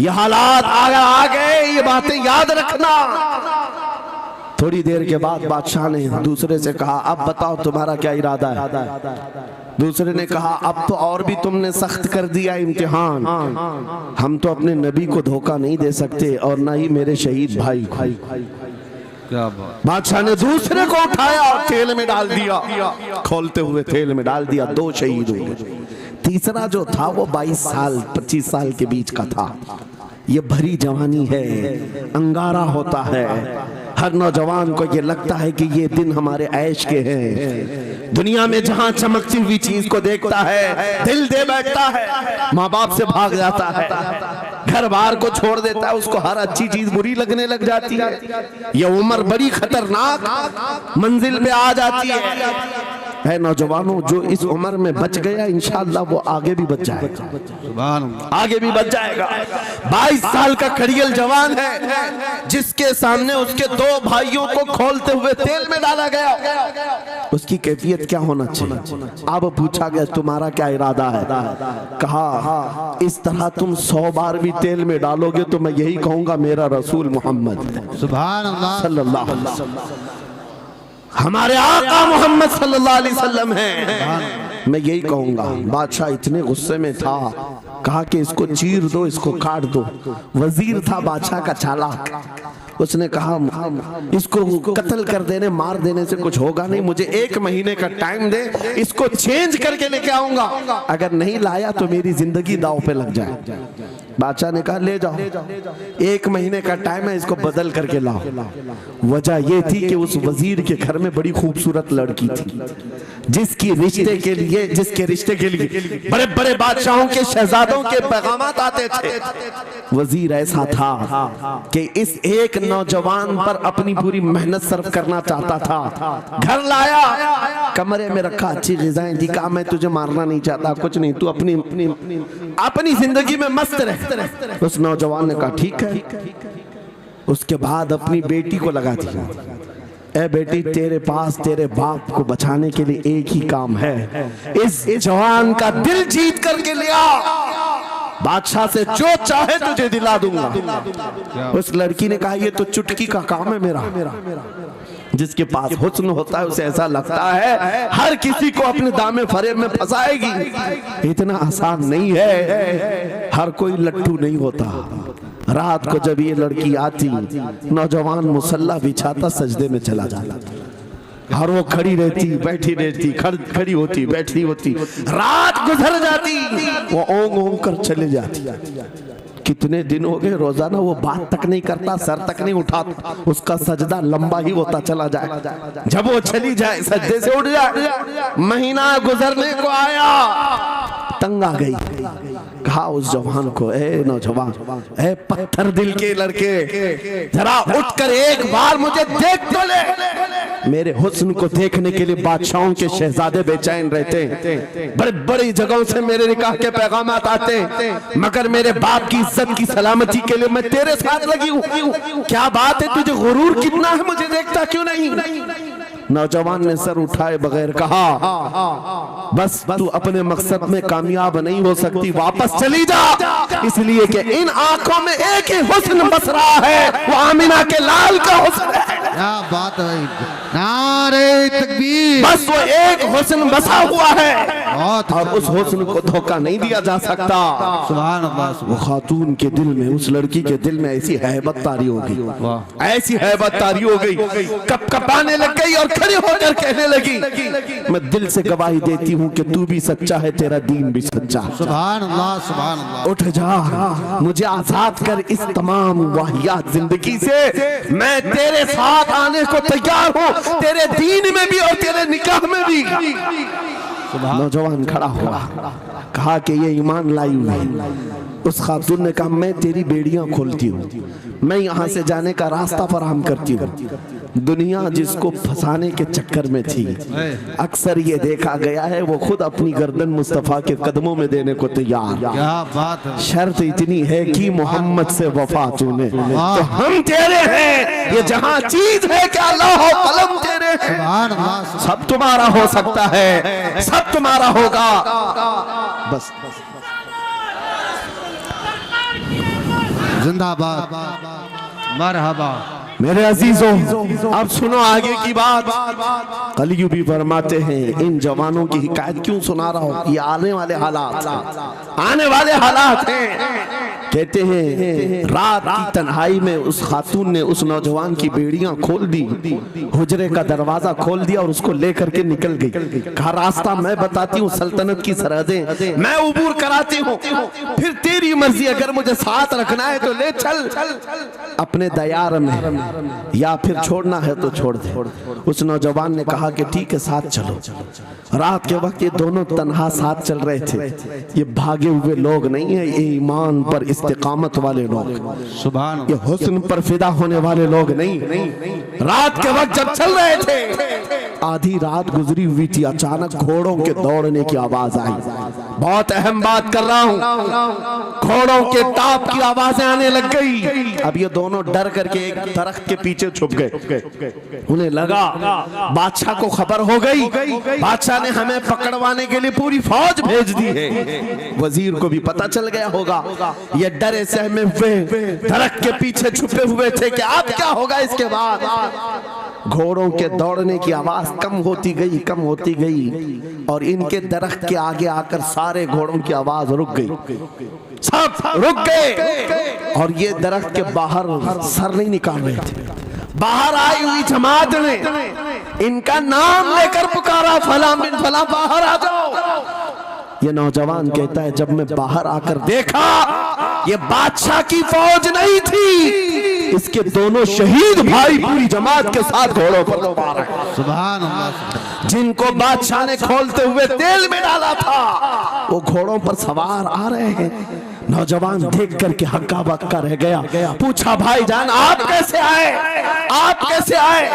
ये हालात आ गए, ये बातें याद रखना। थोड़ी देर के बाद बादशाह ने दूसरे से कहा अब बताओ तुम्हारा क्या इरादा है। दूसरे ने कहा अब तो और भी तुमने सख्त कर दिया इम्तिहान, हम तो अपने नबी को धोखा नहीं दे सकते और ना ही मेरे शहीद भाई को। बादशाह ने दूसरे को उठाया और तेल में डाल दिया, खोलते हुए तेल में डाल दिया। 2 शहीद हुए। तीसरा जो था वो 22 साल 25 साल के बीच का था। ये भरी जवानी है, अंगारा होता है। हर नौजवान को ये लगता है कि ये दिन हमारे ऐश के हैं। दुनिया में जहां चमकती हुई चीज को देखता है दिल दे बैठता है, माँ बाप से भाग जाता है, घर बार को छोड़ देता है, उसको हर अच्छी चीज बुरी लगने लग जाती है। ये उम्र बड़ी खतरनाक मंजिल पे आ जाती है नौजवानों, जो इस उम्र में बच गया इंशाअल्लाह वो आगे भी बच जाएगा, आगे भी बच जाएगा। 22 साल का खड़ियल जवान है जिसके सामने उसके 2 भाइयों को खोलते हुए तेल में डाला गया। उसकी कैफियत क्या होना चाहिए? अब पूछा गया तुम्हारा क्या इरादा है? कहा इस तरह तुम 100 बार भी तेल में डालोगे तो मैं यही कहूंगा मेरा रसूल मोहम्मद सुभान अल्लाह सल्लल्लाहु अलैहि वसल्लम हमारे आका मोहम्मद सल्लल्लाहु अलैहि वसल्लम है, मैं यही कहूंगा। बादशाह इतने गुस्से में था, कहा कि इसको चीर दो, इसको काट दो। वजीर था बादशाह का चालाक, उसने कहा इसको कत्ल कर देने, मार देने से कुछ होगा नहीं, मुझे 1 महीने का टाइम दे, इसको चेंज करके लेके आऊंगा, अगर नहीं लाया तो मेरी जिंदगी दांव पे लग जाए। बादशाह ने कहा ले जाओ, 1 महीने का टाइम है, इसको बदल करके लाओ। वजह ये थी कि उस वजीर के घर में बड़ी खूबसूरत लड़की थी जिसके रिश्ते के लिए बड़े बड़े बादशाहों के शहजादों के पैगामात आते थे। वजीर ऐसा था कि इस एक नौजवान पर अपनी पूरी मेहनत सर्फ करना चाहता था। घर लाया, कमरे में रखा, अच्छी ग़िज़ाएं दी, कहा मैं तुझे मारना नहीं चाहता, कुछ नहीं, तू अपनी जिंदगी में मस्त रह। उस नौजवान ने कहा ठीक है। उसके बाद अपनी बेटी को लगा दिया, ए बेटी तेरे पास तेरे बाप को बचाने के लिए एक ही काम है, इस जवान का दिल जीत करके ले आ। बादशाह से जो चाहे तुझे दिला दूंगा। उस लड़की ने कहा ये तो चुटकी का काम है मेरा। जिसके पास हुस्न होता है उसे ऐसा लगता है हर किसी को अपने दामे फरेब में फंसाएगी। इतना आसान नहीं है, हर कोई लट्टू नहीं होता। रात को जब ये लड़की आती, नौजवान मुसल्ला बिछाता सजदे में चला जाता और वो खड़ी रहती बैठी रहती, खड़ी होती बैठी होती, रात गुजर जाती, वो ओंग ओंग कर चले जाती। कितने दिन हो गए रोजाना वो बात तक नहीं करता, सर तक नहीं उठाता, उसका सजदा लंबा ही होता चला जाए। जब वो चली जाए सजदे से उठ जाए। महीना गुजरने को आया, तंग आ गई, कहा उस जवान को, ए नौजवान, ए पत्थर दिल के लड़के, जरा उठकर एक बार मुझे देख तो ले। मेरे हुस्न को देखने के लिए बादशाहों के शहजादे बेचैन रहते हैं, बड़े बड़ी जगहों से मेरे निकाह के पैगाम आते हैं, मगर मेरे बाप की इज्जत की सलामती के लिए मैं तेरे साथ लगी हूँ। क्या बात है, तुझे गुरूर कितना है, मुझे देखता क्यों नहीं? नौजवान ने सर उठाए बगैर कहा, बस तू अपने मकसद में कामयाब नहीं हो सकती, वापस चली जा, इसलिए कि इन आंखों में एक ही हुस्न बस रहा है, वो आमिना के लाल का हुस्न है। क्या बात है, नारे तकबीर। बस वो एक हुस्न बसा हुआ है बहुत और उस हुस्न को धोखा नहीं दिया जा सकता। सुभान अल्लाह। वो खातून के दिल में, उस लड़की के दिल में ऐसी हैबत तारी हो गई, ऐसी हैबत तारी हो गई, कपकपाने लग गई और खड़ी होकर कहने लगी, मैं दिल से गवाही देती हूँ कि तू भी सच्चा है, तेरा दीन भी सच्चा। सुभान अल्लाह, सुभान अल्लाह। उठ जा, मुझे आजाद कर इस तमाम वाहियात जिंदगी से, मैं तेरे साथ आने को तैयार हूँ, तेरे दीन में भी और तेरे निकाह में भी। नौजवान खड़ा हुआ, कहा कि ये ईमान लाई हुई। उस खातून ने कहा, मैं तेरी बेड़ियां खोलती हूँ, मैं यहाँ से जाने का रास्ता फराहम करती हूँ। दुनिया जिसको फंसाने के चक्कर में थी, अक्सर ये देखा गया है वो खुद अपनी गर्दन मुस्तफा के कदमों में देने को तैयार। क्या बात है। शर्त इतनी है कि मोहम्मद से वफा तूने, तो हम तेरे हैं, ये जहां चीज है कि अल्लाह हो कलम तेरे हैं। सुभान अल्लाह। सब तुम्हारा हो सकता है, सब तुम्हारा होगा, बस जिंदाबाद, मरहबा। मेरे अजीजों, अब सुनो आगे की बात। कलियू भी फरमाते हैं, इन जवानों की हिकायत क्यों सुना रहा हूं, ये आने वाले हालात, आने वाले हालात हैं। कहते हैं रात की तन्हाई में उस खातून ने उस नौजवान की बेड़ियां खोल दी, हुजरे का दरवाजा खोल दिया और उसको लेकर के निकल गई। कहा रास्ता मैं बताती हूँ, सल्तनत की सरहदें मैं उबूर कराती हूँ, फिर तेरी मर्जी, अगर मुझे साथ रखना है तो ले चल अपने दयार में, या फिर छोड़ना है तो छोड़ दे। उस नौजवान ने कहा कि ठीक है साथ चलो। रात के वक्त ये दोनों तन्हा साथ चल रहे थे। ये भागे हुए लोग नहीं है, ये ईमान पर इस्तिकामत वाले लोग, सुभान ये हुस्न पर फिदा होने वाले लोग नहीं। रात के वक्त जब चल रहे थे, आधी रात गुजरी हुई थी, अचानक घोड़ों के दौड़ने की आवाज आई। बहुत अहम बात कर रहा हूँ, घोड़ों के टाप की आवाजें आने लग गई। अब ये दोनों डर करके एक दरख्त के पीछे छुप गए। उन्हें लगा बादशाह को खबर हो गई, बादशाह ने हमें पकड़वाने के लिए पूरी फौज भेज दी है। वजीर को भी पता चल गया होगा। ये डरे सहमे हुए दरख्त के पीछे छुपे हुए थे कि अब क्या होगा इसके बाद। घोड़ों के दौड़ने की आवाज कम होती गई, कम होती गई, और इनके दरख्त के आगे आकर सारे घोड़ों की आवाज रुक गई, सब रुक गए। और ये दरख्त के बाहर सर नहीं निकाल रहे थे। बाहर आई हुई जमात ने इनका नाम लेकर पुकारा, फला बिन फला बाहर आ जाओ। ये नौजवान कहता है, जब मैं बाहर आकर देखा ये बादशाह की फौज नहीं थी, इसके दोनों शहीद भाई पूरी जमात के साथ घोड़ों पर सवार हैं। सुभान अल्लाह। जिनको बादशाह ने खोलते हुए तेल में डाला था, वो घोड़ों पर सवार आ रहे हैं। नौजवान देख करके हक्का बक्का रह गया। पूछा, भाईजान आप कैसे आए, आप कैसे आए?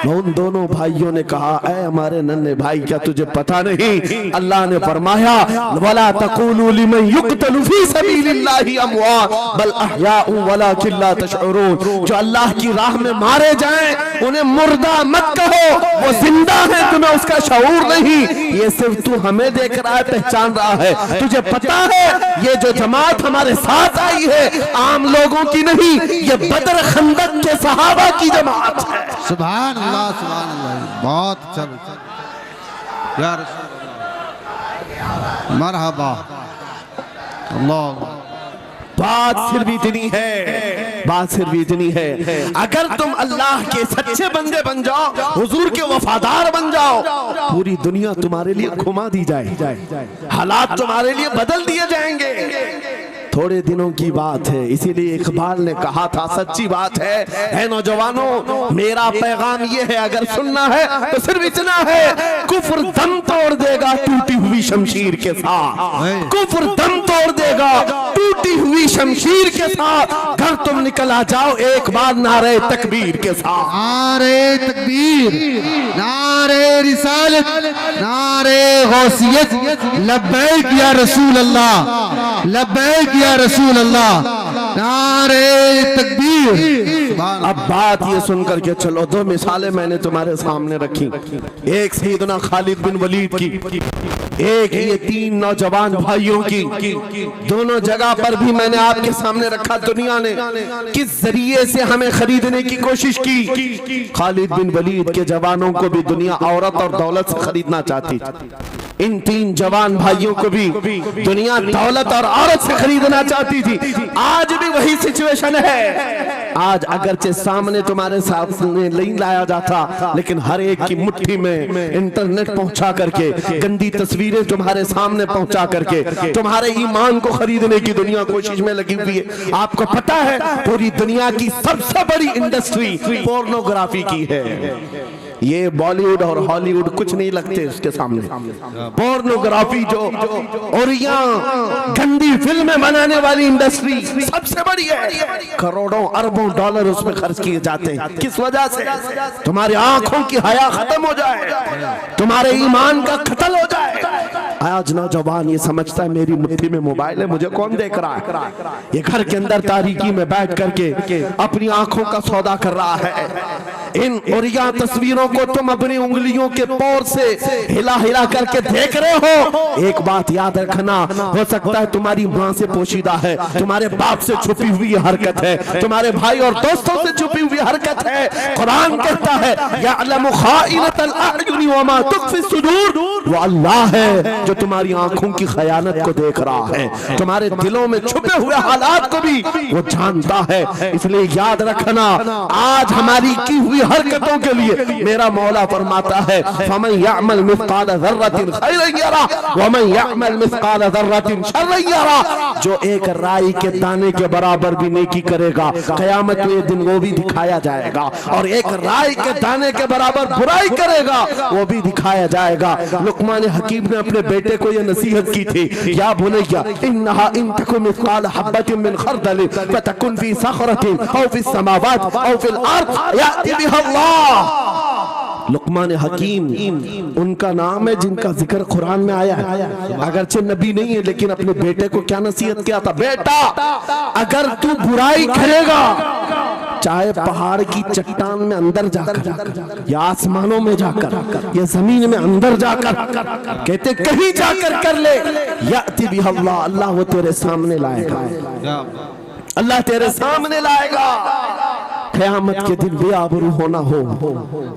उन दोनों भाइयों ने कहा, ऐ हमारे नन्हे भाई, क्या तुझे पता नहीं अल्लाह ने फरमाया, वला तक़ूलू लिमन युक़तलु फी सबीलिल्लाहि अमवात बल अहयाउ वलाकिन ला तशऊरून। जो अल्लाह की राह में मारे जाएं उन्हें मुर्दा मत कहो, वो जिंदा है, तुम्हें उसका शऊर नहीं। ये सिर्फ तू हमें देख रहा है, पहचान रहा है। तुझे पता है ये जो जमात जमात हमारे साथ आई है, आम लोगों की नहीं, ये बदर खंदक के सहाबा की जमात है। सुभान अल्लाह, सुभान अल्लाह, बहुत अच्छा या रसूल, मरहबा। अल्लाह, बात सिर्फ इतनी है, बात सिर्फ इतनी है, अगर तुम अल्लाह के सच्चे बंदे बन जाओ, हुजूर के वफादार बन जाओ, पूरी दुनिया तुम्हारे लिए घुमा दी जाए, हालात तुम्हारे लिए बदल दिए जाएंगे। थोड़े दिनों की बात है, इसीलिए इकबाल ने कहा था, सच्ची बात है नौजवानों, मेरा पैगाम ये है, अगर सुनना है तो सिर्फ इतना है, कुफ्र दम तोड़ देगा टूटी हुई शमशीर के साथ, कुफ्र दम तोड़ देगा टूटी हुई शमशीर के साथ। घर तुम निकल आ जाओ एक बार नारे तकबीर के साथ। नारे तकबीर, नारे रिसालत, नारे गौसियत, लब्बैक या रसूल अल्लाह, लब्बैक या रसूल अल्लाह, नारे तकबीर। अब बात ये सुनकर के चलो, दो मिसालें मैंने तुम्हारे सामने रखी, एक सैयदना खालिद बिन वलीद की, एक ये तीन नौजवान भाइयों की। दोनों जगह पर भी मैंने आपके सामने रखा, दुनिया ने किस जरिए से हमें खरीदने की कोशिश की। खालिद बिन वलीद के जवानों को भी दुनिया औरत और दौलत से खरीदना चाहती थी, इन तीन जवान भाइयों को भी दुनिया दौलत और औरत से खरीदना चाहती थी। आज भी वही सिचुएशन है। आज अगरचे सामने तुम्हारे सामने नहीं लाया जाता, लेकिन हर एक की मुट्ठी में इंटरनेट पहुंचा करके, गंदी तस्वीरें तुम्हारे सामने पहुंचा करके तुम्हारे ईमान को खरीदने की दुनिया कोशिश में लगी हुई है। आपको पता है पूरी दुनिया की सबसे बड़ी इंडस्ट्री पोर्नोग्राफी की है। ये बॉलीवुड और हॉलीवुड कुछ नहीं लगते उसके सामने। पोर्नोग्राफी जो और यहाँ गंदी फिल्में बनाने वाली इंडस्ट्री सबसे बड़ी है। करोड़ों अरबों डॉलर उसमें खर्च किए जाते हैं। किस वजह से? तुम्हारी आंखों की हया खत्म हो जाए, तुम्हारे ईमान का कत्ल हो जाए। आज नौजवान ये समझता है मेरी मुट्ठी में मोबाइल है, मुझे कौन देख रहा है। ये घर के अंदर तारीकी में बैठ करके अपनी आंखों का सौदा कर रहा है। इन और यहाँ तस्वीरों को तुम अपनी उंगलियों के पोर से हिला हिला करके देख रहे हो। एक बात याद रखना, हो सकता है तुम्हारी माँ से पोशीदा है, तुम्हारे बाप से छुपी हुई हरकत है, तुम्हारे भाई और दोस्तों से छुपी हुई हरकत है। कुरान कहता है यअलमु खाइनतल अयुनि व मा तुख्फी सुदूर, वो अल्लाह है जो तुम्हारी आंखों की खयानत को देख रहा है, तुम्हारे दिलों में छुपे हुए हालात को भी वो जानता है। इसलिए याद रखना, आज हमारी की हुई हरकतों के लिए मेरा मौला फरमाता है फमन यअमल मिस्काल ज़र्रतिन खैरन यरा व मन यअमल मिस्काल ज़र्रतिन शर्रन यरा। जो एक राई के दाने के बराबर भी नेकी करेगा, क़यामत के दिन वो भी दिखाया जाएगा, और एक राई के दाने के बराबर बुराई करेगा वो भी दिखाया जाएगा। लुक़मान हकीम ने अपने बेटे को ये नसीहत की थी, या बुनय्या इन्नहा इन तकुन मिस्काल हब्बतिन मिन खर्दल फतकुन फी सखरतिन औ फी समावात औ फिल अर्द याति बिहा अल्लाह। लुक़मान हकीम उनका नाम है जिनका जिक्र कुरान में आया है। अगरचे नबी नहीं है, लेकिन अपने बेटे को क्या नसीहत किया था, बेटा अगर तू बुराई करेगा, चाहे पहाड़ की चट्टान में अंदर जाकर या आसमानों में जाकर या जमीन में अंदर जाकर, कहते कहीं जाकर कर ले, याति बिहा अल्लाह, अल्लाह वो तेरे सामने लाएगा, अल्लाह तेरे सामने लाएगा। क़यामत के दिन बेआबरू होना हो,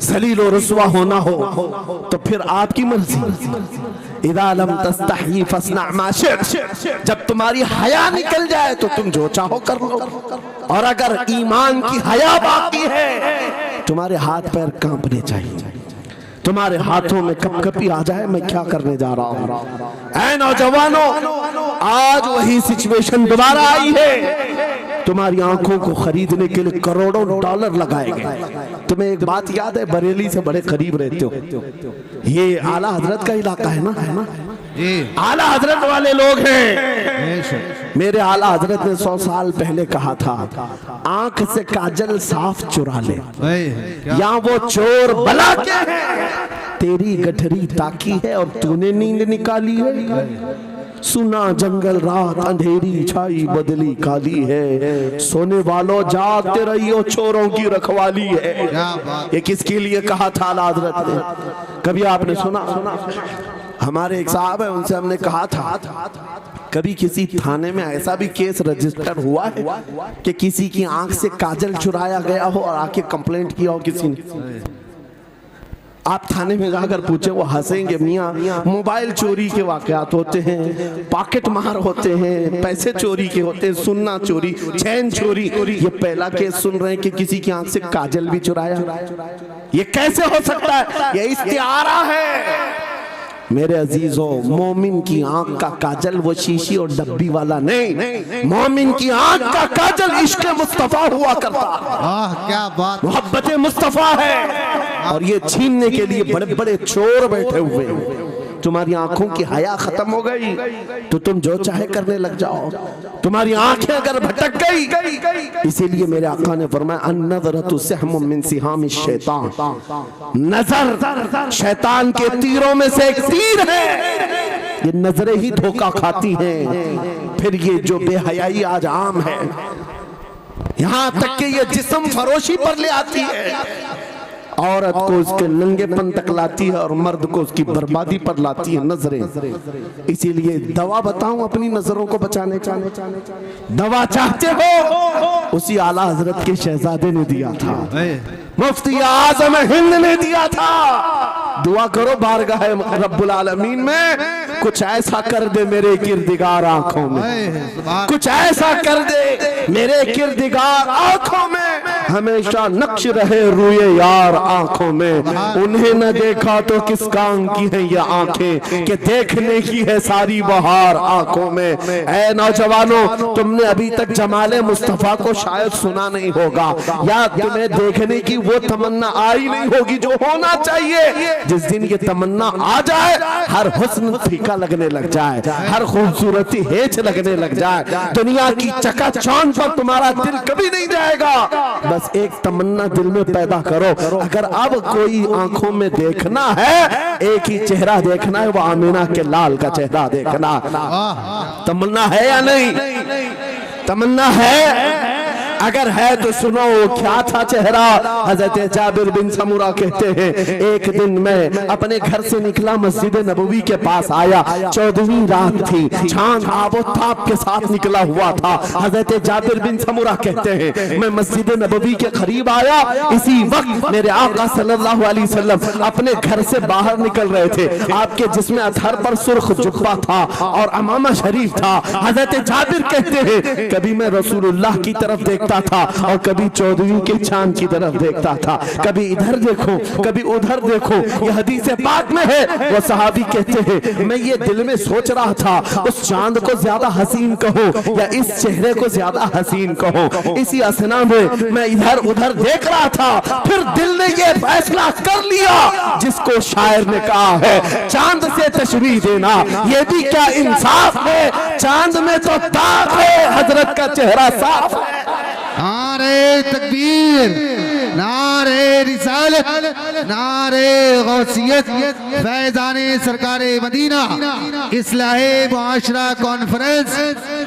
ज़लील और रुसवा होना हो, तो फिर आपकी मर्जी। इज़ा लम तस्तही फस्ना मा शि'त, जब तुम्हारी हया निकल जाए तो तुम जो चाहो कर लो, और अगर ईमान की हया बाकी है तुम्हारे हाथ पैर कांपने चाहिए, तुम्हारे हाथों में कपकपी आ जाए मैं क्या करने जा रहा हूं। ऐ नौजवानों, आज वही सिचुएशन दोबारा आई है। तुम्हारी आंखों को खरीदने के लिए करोड़ों डॉलर लगाए गए। तुम्हें एक बात याद है, बरेली से बड़े करीब रहते हो, ये आला हजरत का इलाका है ना? आला हजरत वाले लोग हैं। मेरे आला हजरत ने 100 साल पहले कहा था, आंख से काजल साफ चुरा ले, या वो चोर बला के हैं, तेरी गठरी ताकी है और तूने नींद निकाली है। सुना जंगल रात अंधेरी छाई बदली काली है, सोने वालों जागते रहियो चोरों की रखवाली है। ये किसके लिए कहा था आला हजरत ने? कभी आपने सुना? हमारे एक साहब है, उनसे हमने कहा था कभी किसी थाने में ऐसा भी केस रजिस्टर हुआ है कि किसी की आंख से काजल चुराया गया हो और आके कंप्लेंट किया हो किसी ने? आप थाने में जाकर पूछे, वो हंसेंगे। मियाँ मोबाइल चोरी के वाकयात होते हैं, पॉकेट मार होते हैं, पैसे चोरी के होते हैं, सुन्ना चोरी, चैन चोरी। ये पहला केस सुन रहे हैं कि किसी की आंख से काजल भी चुराया। ये कैसे हो सकता है? ये इस्तिआरा है। मेरे अजीजों, मोमिन की आंख का काजल वो शीशी और डब्बी वाला नहीं, मोमिन की आंख का काजल इश्क मुस्तफा हुआ करता। क्या बात, मोहब्बत मुस्तफा है। और ये छीनने के लिए बड़े बड़े चोर बैठे हुए हैं। तुम्हारी आंखों की हया खत्म हो गई तो तुम जो चाहे करने लग जाओ। तुम्हारी आंखें अगर भटक गई, इसीलिए मेरे आका ने फरमाया, अन्नज़रतु सहमुम मिन सिहामि शैतान, नजर शैतान के तीरों में से एक तीर है। ये नजरें ही धोखा खाती हैं। फिर ये जो बेहयाई आज आम है, यहाँ तक कि ये जिस्म फरोशी पर ले आती है। औरत को उसके नंगेपन तक लाती है और मर्द को उसकी बर्बादी पर लाती है नजरें। इसीलिए दवा बताऊं अपनी नजरों को बचाने का? दवा चाहते हो? उसी आला हजरत के शहजादे ने दिया था, मुफ्ती आजम हिंद ने दिया था। दुआ करो बारगाह रब्बुल आलमीन में, कुछ ऐसा कर दे मेरे किरदिगार आंखों में, कुछ ऐसा कर दे मेरे किरदिगार आंखों में, हमेशा नक्श रहे रूए यार आंखों में। उन्हें न देखा तो किस काम की है ये आंखें, कि देखने की है सारी बहार आंखों में। ऐ नौजवानों, तुमने अभी तक जमाले मुस्तफा को शायद सुना नहीं होगा, या तुम्हें देखने की वो तमन्ना आई नहीं होगी जो होना चाहिए। जिस दिन ये तमन्ना आ जाए, हर हुस्न फीका लगने लग जाए, हर खूबसूरती हेच लगने लग जाए, दुनिया की चकाचौंध पर तुम्हारा दिल कभी नहीं जाएगा। बस एक तमन्ना दिल में पैदा करो, अगर अब कोई आंखों में देखना है, एक ही चेहरा देखना है, वो आमीना के लाल का चेहरा देखना। तमन्ना है या नहीं? तमन्ना है? अगर है तो सुनो, क्या था चेहरा? हजरत जाबिर बिन समूरा कहते हैं, एक दिन मैं अपने घर से निकला, मस्जिद नबवी के पास आया, 14वीं रात थी, चांद आबोताब के साथ निकला हुआ था। हजरत जाबिर बिन समूरा कहते हैं, मैं मस्जिद नबवी के करीब आया, इसी वक्त मेरे आका सल्लल्लाहु अलैहि वसल्लम अपने घर से बाहर निकल रहे थे। आपके जिस्म अतहर पर सुर्ख जुब्बा था और अमामा शरीफ था। हजरत जाबिर कहते हैं, कभी मैं रसूलुल्लाह की तरफ देखता था और कभी 14वीं के चांद की तरफ देखता था, कभी इधर देखो कभी उधर देखो। ये हदीस पाक में है। वो सहाबी कहते हैं, मैं ये दिल में सोच रहा था, उस चांद को ज्यादा हसीन कहो या इस चेहरे को ज्यादा हसीन कहो। इसी असना में मैं इधर उधर देख रहा था, फिर दिल ने ये फैसला कर लिया, जिसको शायर ने कहा है, चांद से तशबीह देना ये भी क्या इंसाफ है, चांद में तो दाग है, हजरत का चेहरा साफ है। नारे तकबीर, नारे रिसालत, नारे गौसियत, फैज़ाने सरकारे मदीना, इस्लाहे मुआशरा कॉन्फ्रेंस,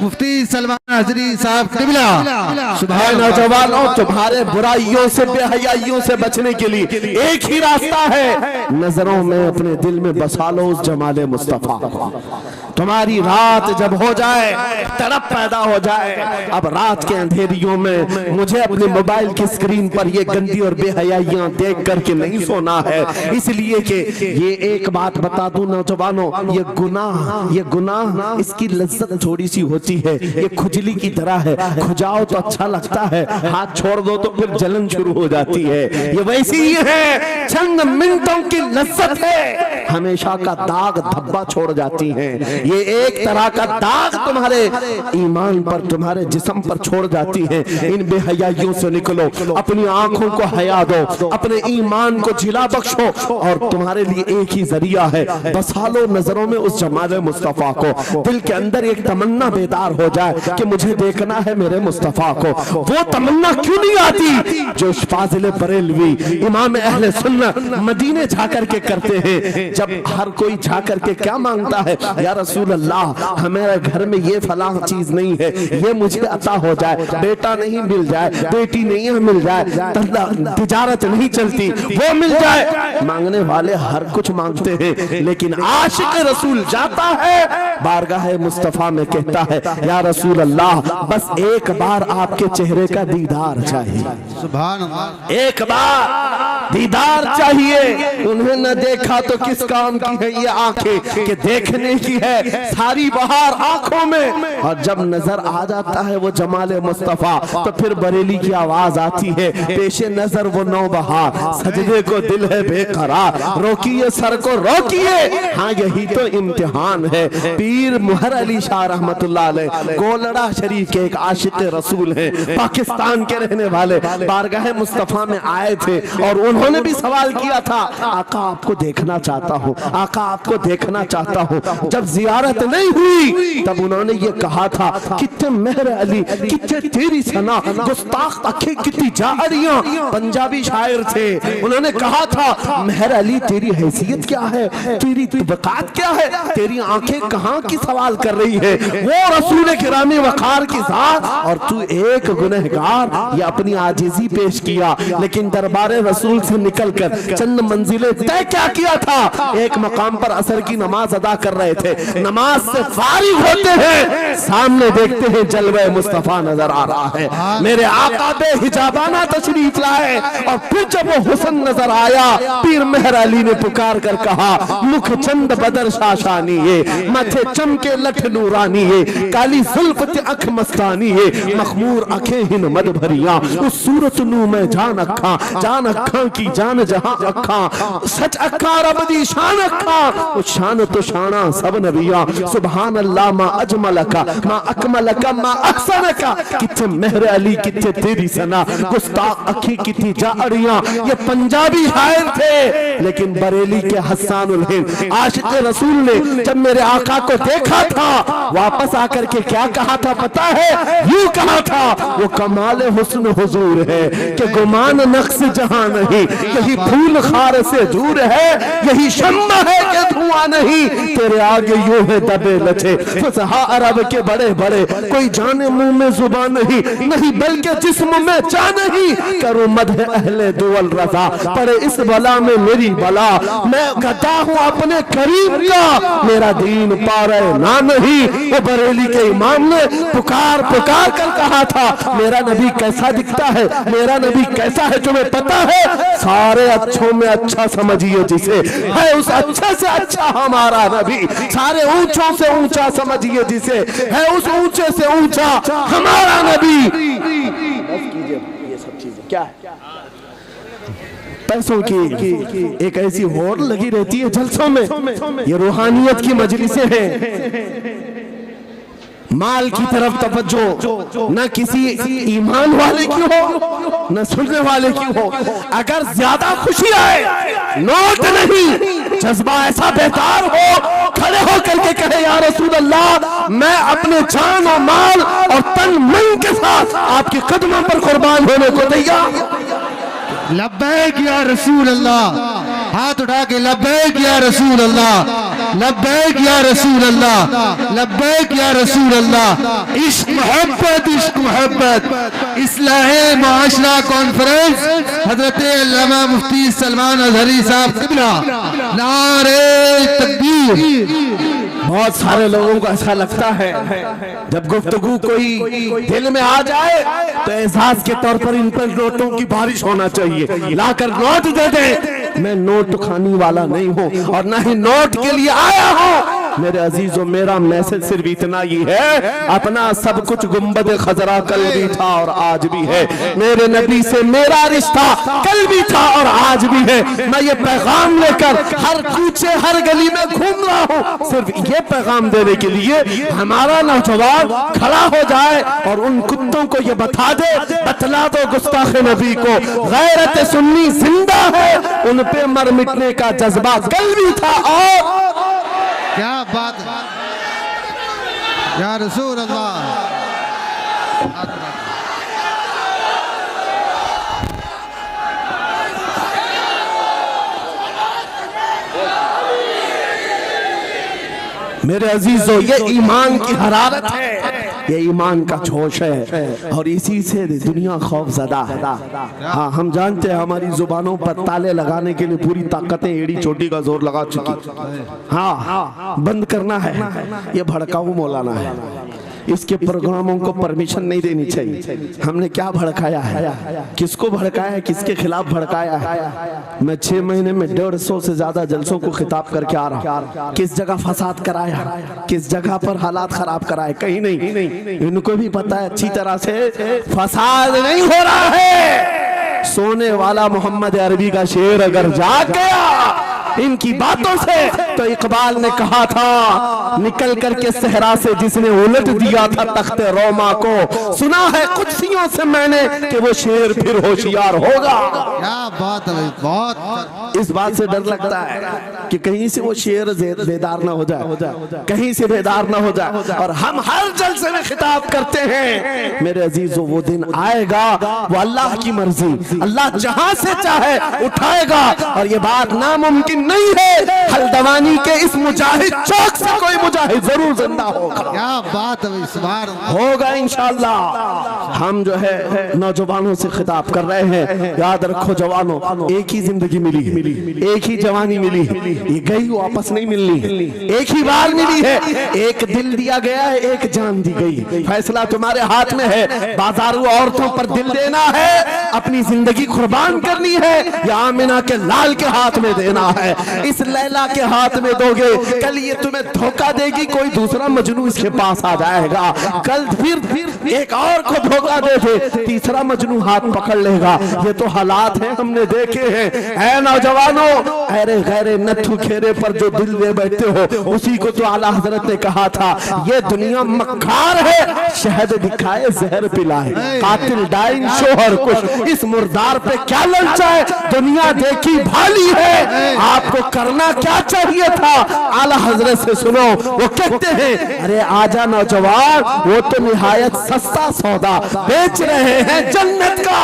मुफ्ती सलमान हजरी साहब किबला। सुभान नौजवानों, तुम्हारे बुराइयों से बेहयाइयों से बचने के लिए एक ही रास्ता है, नजरों में अपने दिल में बसा लो उस जमाले मुस्तफा को। तुम्हारी रात जब हो जाए, तड़प पैदा हो जाए, अब रात के अंधेरियों में मुझे अपने मोबाइल की स्क्रीन पर ये गंदी और बेहयाइयां देख करके नहीं सोना है। इसलिए कि ये एक बात बता दूं नौजवानों, ये गुनाह इसकी लज्जत थोड़ी सी होती है, ये खुजली की तरह है, खुजाओ तो अच्छा लगता है, हाथ छोड़ दो तो फिर जलन शुरू हो जाती है। ये वैसी ही है, चंद मिनटों की लज्जत है, हमेशा का दाग धब्बा छोड़ जाती है। ये एक तरह का दाग तुम्हारे ईमान पर, तुम्हारे जिस्म पर छोड़ जाती है। इन बेहयाइयों से निकलो, अपनी आंखों को हया दो, अपने ईमान को जिला बख्शो, और तुम्हारे लिए एक ही जरिया है, बसा लो नजरों में उस जमाले मुस्तफा को। दिल के अंदर एक तमन्ना बेदार हो जाए कि मुझे देखना है मेरे मुस्तफा को। वो तमन्ना क्यों नहीं आती जो फाजिल बरेलवी इमाम अहले सुन्नत मदीने जाकर के करते हैं? जब हर कोई जाकर के क्या मांगता है, या रसूल रसूल अल्लाह, हमारे घर में ये फलां चीज नहीं है, ये मुझे अता हो जाए, बेटा नहीं मिल जाए, बेटी नहीं मिल जाए, तिजारत नहीं चलती, वो मिल जाए। मांगने वाले हर कुछ मांगते हैं, लेकिन आशिक रसूल जाता है बारगाह मुस्तफा में, कहता है या रसूल अल्लाह, बस एक बार आपके चेहरे का दीदार चाहिए, सुभान अल्लाह, एक बार दीदार चाहिए। उन्हें न देखा तो किस काम की है ये आंखें, कि देखने की है सारी बहार आंखों में। और जब नजर आ जाता है वो जमाले मुस्तफा, तो फिर बरेली की आवाज आती है, पेशे नजर वो नौबहार, सजदे को दिल है बेकरार, रोकिए सर को रोकिए। हाँ यही तो इम्तिहान है। पीर मुहर अली शाह रहमतुल्लाह अलैह गोलड़ा शरीफ के एक आशिक रसूल हैं, पाकिस्तान के रहने वाले, बारगाह मुस्तफा में आए थे और उन्होंने भी सवाल किया था, आका आपको देखना चाहता हूँ, आका आपको देखना चाहता हूँ। जब जियारत नहीं हुई तब उन्होंने ये कहा था, कितने मेहर अली, कितने तेरी सना, गुस्ताख अखे कितनी जाहरियां। पंजाबी शायर थे, उन्होंने कहा था, मेहर अली तेरी हैसियत क्या है, तेरी तबकात क्या है, तेरी आंखें कहाँ की सवाल कर रही है, वो रसूल किरामी वकार की जात, और तू एक गुनहगार। ये अपनी आजिजी पेश किया, लेकिन दरबारे रसूल से निकलकर चंद मंजिलें तय क्या किया था। एक मकाम पर असर की नमाज अदा कर रहे थे, नमाज से फारिग होते हैं, सामने देखते हैं जलवे मुस्तफा नजर आ रहा है, मेरे आका बेहिजाबाना तशरीफ लाए। और फिर जब वो हुस्न नजर आया, पीर मेहर अली ने पुकार कर कहा, मुख चंद बदर शाशानी है, माथे चमके लठ नूरानी है, काली जुल्फ ते अख मस्तानी है, मखमूर अखे हिन मद भरिया, उस सूरत नू मैं जान अखा की जान जहां अखा, सच अखा रब दी शान अखा, उस शान तो शाना सब नबिया। सुभान अल्लाह मा अजमलका मा अकमलका मा अहसनका, किथे मेहर अली किथे तेरी सना, गुस्ताख अखी किथी जाड़ियां। ये पंजाबी शायर थे, लेकिन बरेली के हस्सानुल हिंद आशिक रसूल ने जब मेरे आका को देखा था, वापस आकर के क्या कहा था पता है, यूं कहा था, वो कमाल हुस्न हुजूर है कि गुमान नक्श जहां नहीं, यही फूल खार से दूर है, यही शम्मा है कि धुआं नहीं, तेरे आगे यूं है दबे लचे फसहा अरब के बड़े बड़े, कोई जाने मुंह में जुबान नहीं, नहीं बल्कि जिस्म में जान नहीं, करूं मदह अहले दुअल रजा, पड़े इस बला में मेरी बला, मैं गदा हूं अपने करीम का, मेरा दीन पारे ना नहीं। वो बरेली के इमाम ने पुकार पुकार कर कहा था, मेरा नबी कैसा दिखता है, मेरा नबी कैसा है तुम्हें पता है, सारे अच्छों में अच्छा समझिए जिसे, है उस अच्छे से अच्छा हमारा नबी, सारे ऊंचों से ऊंचा समझिए जिसे, है उस ऊंचे से ऊंचा हमारा नबी। बस कीजिए ये सब चीजें क्या है, पैसों की एक ऐसी होड़ लगी रहती है जलसों में, ये रूहानियत की मजलिसें हैं, माल की तरफ तवज्जो न किसी ईमान वाले की हो न सुनने वाले की हो। अगर ज्यादा खुशी आए, नोट नहीं, जज्बा ऐसा बेहतर हो, खड़े हो करके कहे या रसूल अल्लाह, मैं अपने जान और माल और तन मन के साथ आपके कदमों पर कुर्बान होने को तैयार। लब्बैक या रसूल अल्लाह, हाथ उठा के लब्बैक या रसूल अल्लाह, लब्बैक या रसूल अल्लाह, लब्बैक या रसूल अल्लाह। इश्क मोहब्बत इस्लाहे मुआशरा कॉन्फ्रेंस हजरत अल्लामा मुफ्ती सलमान अजहरी साहब किबला, नारे तकबीर। बहुत सारे लोगों को ऐसा लगता है जब गुफ्तगू कोई दिल में आ जाए तो एहसास के तौर पर इन पर नोटों की बारिश होना चाहिए, लाकर नोट दे दे। मैं नोट खाने वाला नहीं हूँ और ना ही नोट के लिए आया हूँ। मेरे अजीजों, मेरा मैसेज सिर्फ इतना ही है, अपना सब कुछ गुंबद खजरा कल भी था और आज भी है, मेरे नबी से मेरा रिश्ता कल भी था और आज भी है। मैं ये पैगाम लेकर हर कूचे हर गली में घूम रहा हूँ, सिर्फ ये पैगाम देने के लिए हमारा नौजवान खड़ा हो जाए और उन कुत्तों को ये बतला दो गुस्ताख नबी को, गैरत सुन्नी जिंदा है, उन पे मर मिटने का जज्बा कल भी था। और क्या बात है या रसूल अल्लाह। मेरे अजीजों, ये ईमान की हरारत है, ये ईमान का जोश है, और इसी से दुनिया खौफजदा है। हाँ, हम जानते हैं हमारी जुबानों पर ताले लगाने के लिए पूरी ताकतें एड़ी चोटी का जोर लगा चुकी। हाँ, बंद करना है, ये भड़काऊ मौलाना है, इसके प्रोग्रामों को परमिशन नहीं देनी चाहिए। हमने क्या भड़काया है, किसको भड़काया है, किसके खिलाफ भड़काया है? मैं 6 महीने में 150 से ज्यादा जलसों को खिताब करके आ रहा हूँ। किस जगह फसाद कराया, किस जगह पर हालात खराब कराए, कहीं नहीं। इनको भी पता है अच्छी तरह से फसाद नहीं हो रहा है। सोने वाला मोहम्मद अरबी का शेर अगर जाग गया इनकी बातों से, तो इकबाल ने कहा था, निकल करके सहरा से जिसने उलट दिया था तख्ते रोमा को, सुना है कुर्सियों से मैंने कि वो शेर फिर होशियार होगा। क्या बात है भाई, बहुत। इस बात से डर लगता है कि कहीं से वो शेर बेदार ना हो जाए, कहीं से बेदार ना हो जाए, और हम हर जलसे में खिताब करते हैं। मेरे अजीजों, वो दिन आएगा, वो अल्लाह की मर्जी, अल्लाह जहां से चाहे उठाएगा, और ये बात नामुमकिन नहीं है। हल्द्वानी के इस मुजाहिद चौक से कोई मुजाहिद जरूर जिंदा होगा। क्या बात है, इस बार होगा इंशाअल्लाह। हम जो है नौजवानों से खिताब कर रहे हैं, याद रखो जवानों, एक ही जिंदगी मिली है, एक ही जवानी मिली है, ये गई वापस नहीं मिलनी, एक ही बार मिली है। एक दिल दिया गया है, एक जान दी गई, फैसला तुम्हारे हाथ में है। बाजारू औरतों पर दिल देना है, अपनी जिंदगी कुर्बान करनी है, या आमिना के लाल के हाथ में देना है। इस लैला के हाथ में दोगे, कल ये तुम्हें धोखा देगी, कोई दूसरा मजनू इसके पास आ जाएगा, कल फिर एक और को धोखा दे दे, तीसरा मजनू हाथ पकड़ लेगा। ये तो हालात हैं, हमने देखे हैं। ऐ नौजवानों, अरे गैरे नथु खेरे पर जो दिल ले बैठते हो, उसी को तो आला हजरत ने कहा था, ये दुनिया मक्कार है, शहद दिखाए जहर पिलाए, कातिल डाइन शोहर कुछ, इस मुर्दार पे क्या ललचाए, दुनिया देखी भाली है, आपको करना क्या चाहिए था? आला हजरत से सुनो, वो कहते हैं, अरे आजा नौजवान, वो तो निहायत सस्ता सौदा बेच रहे हैं जन्नत का,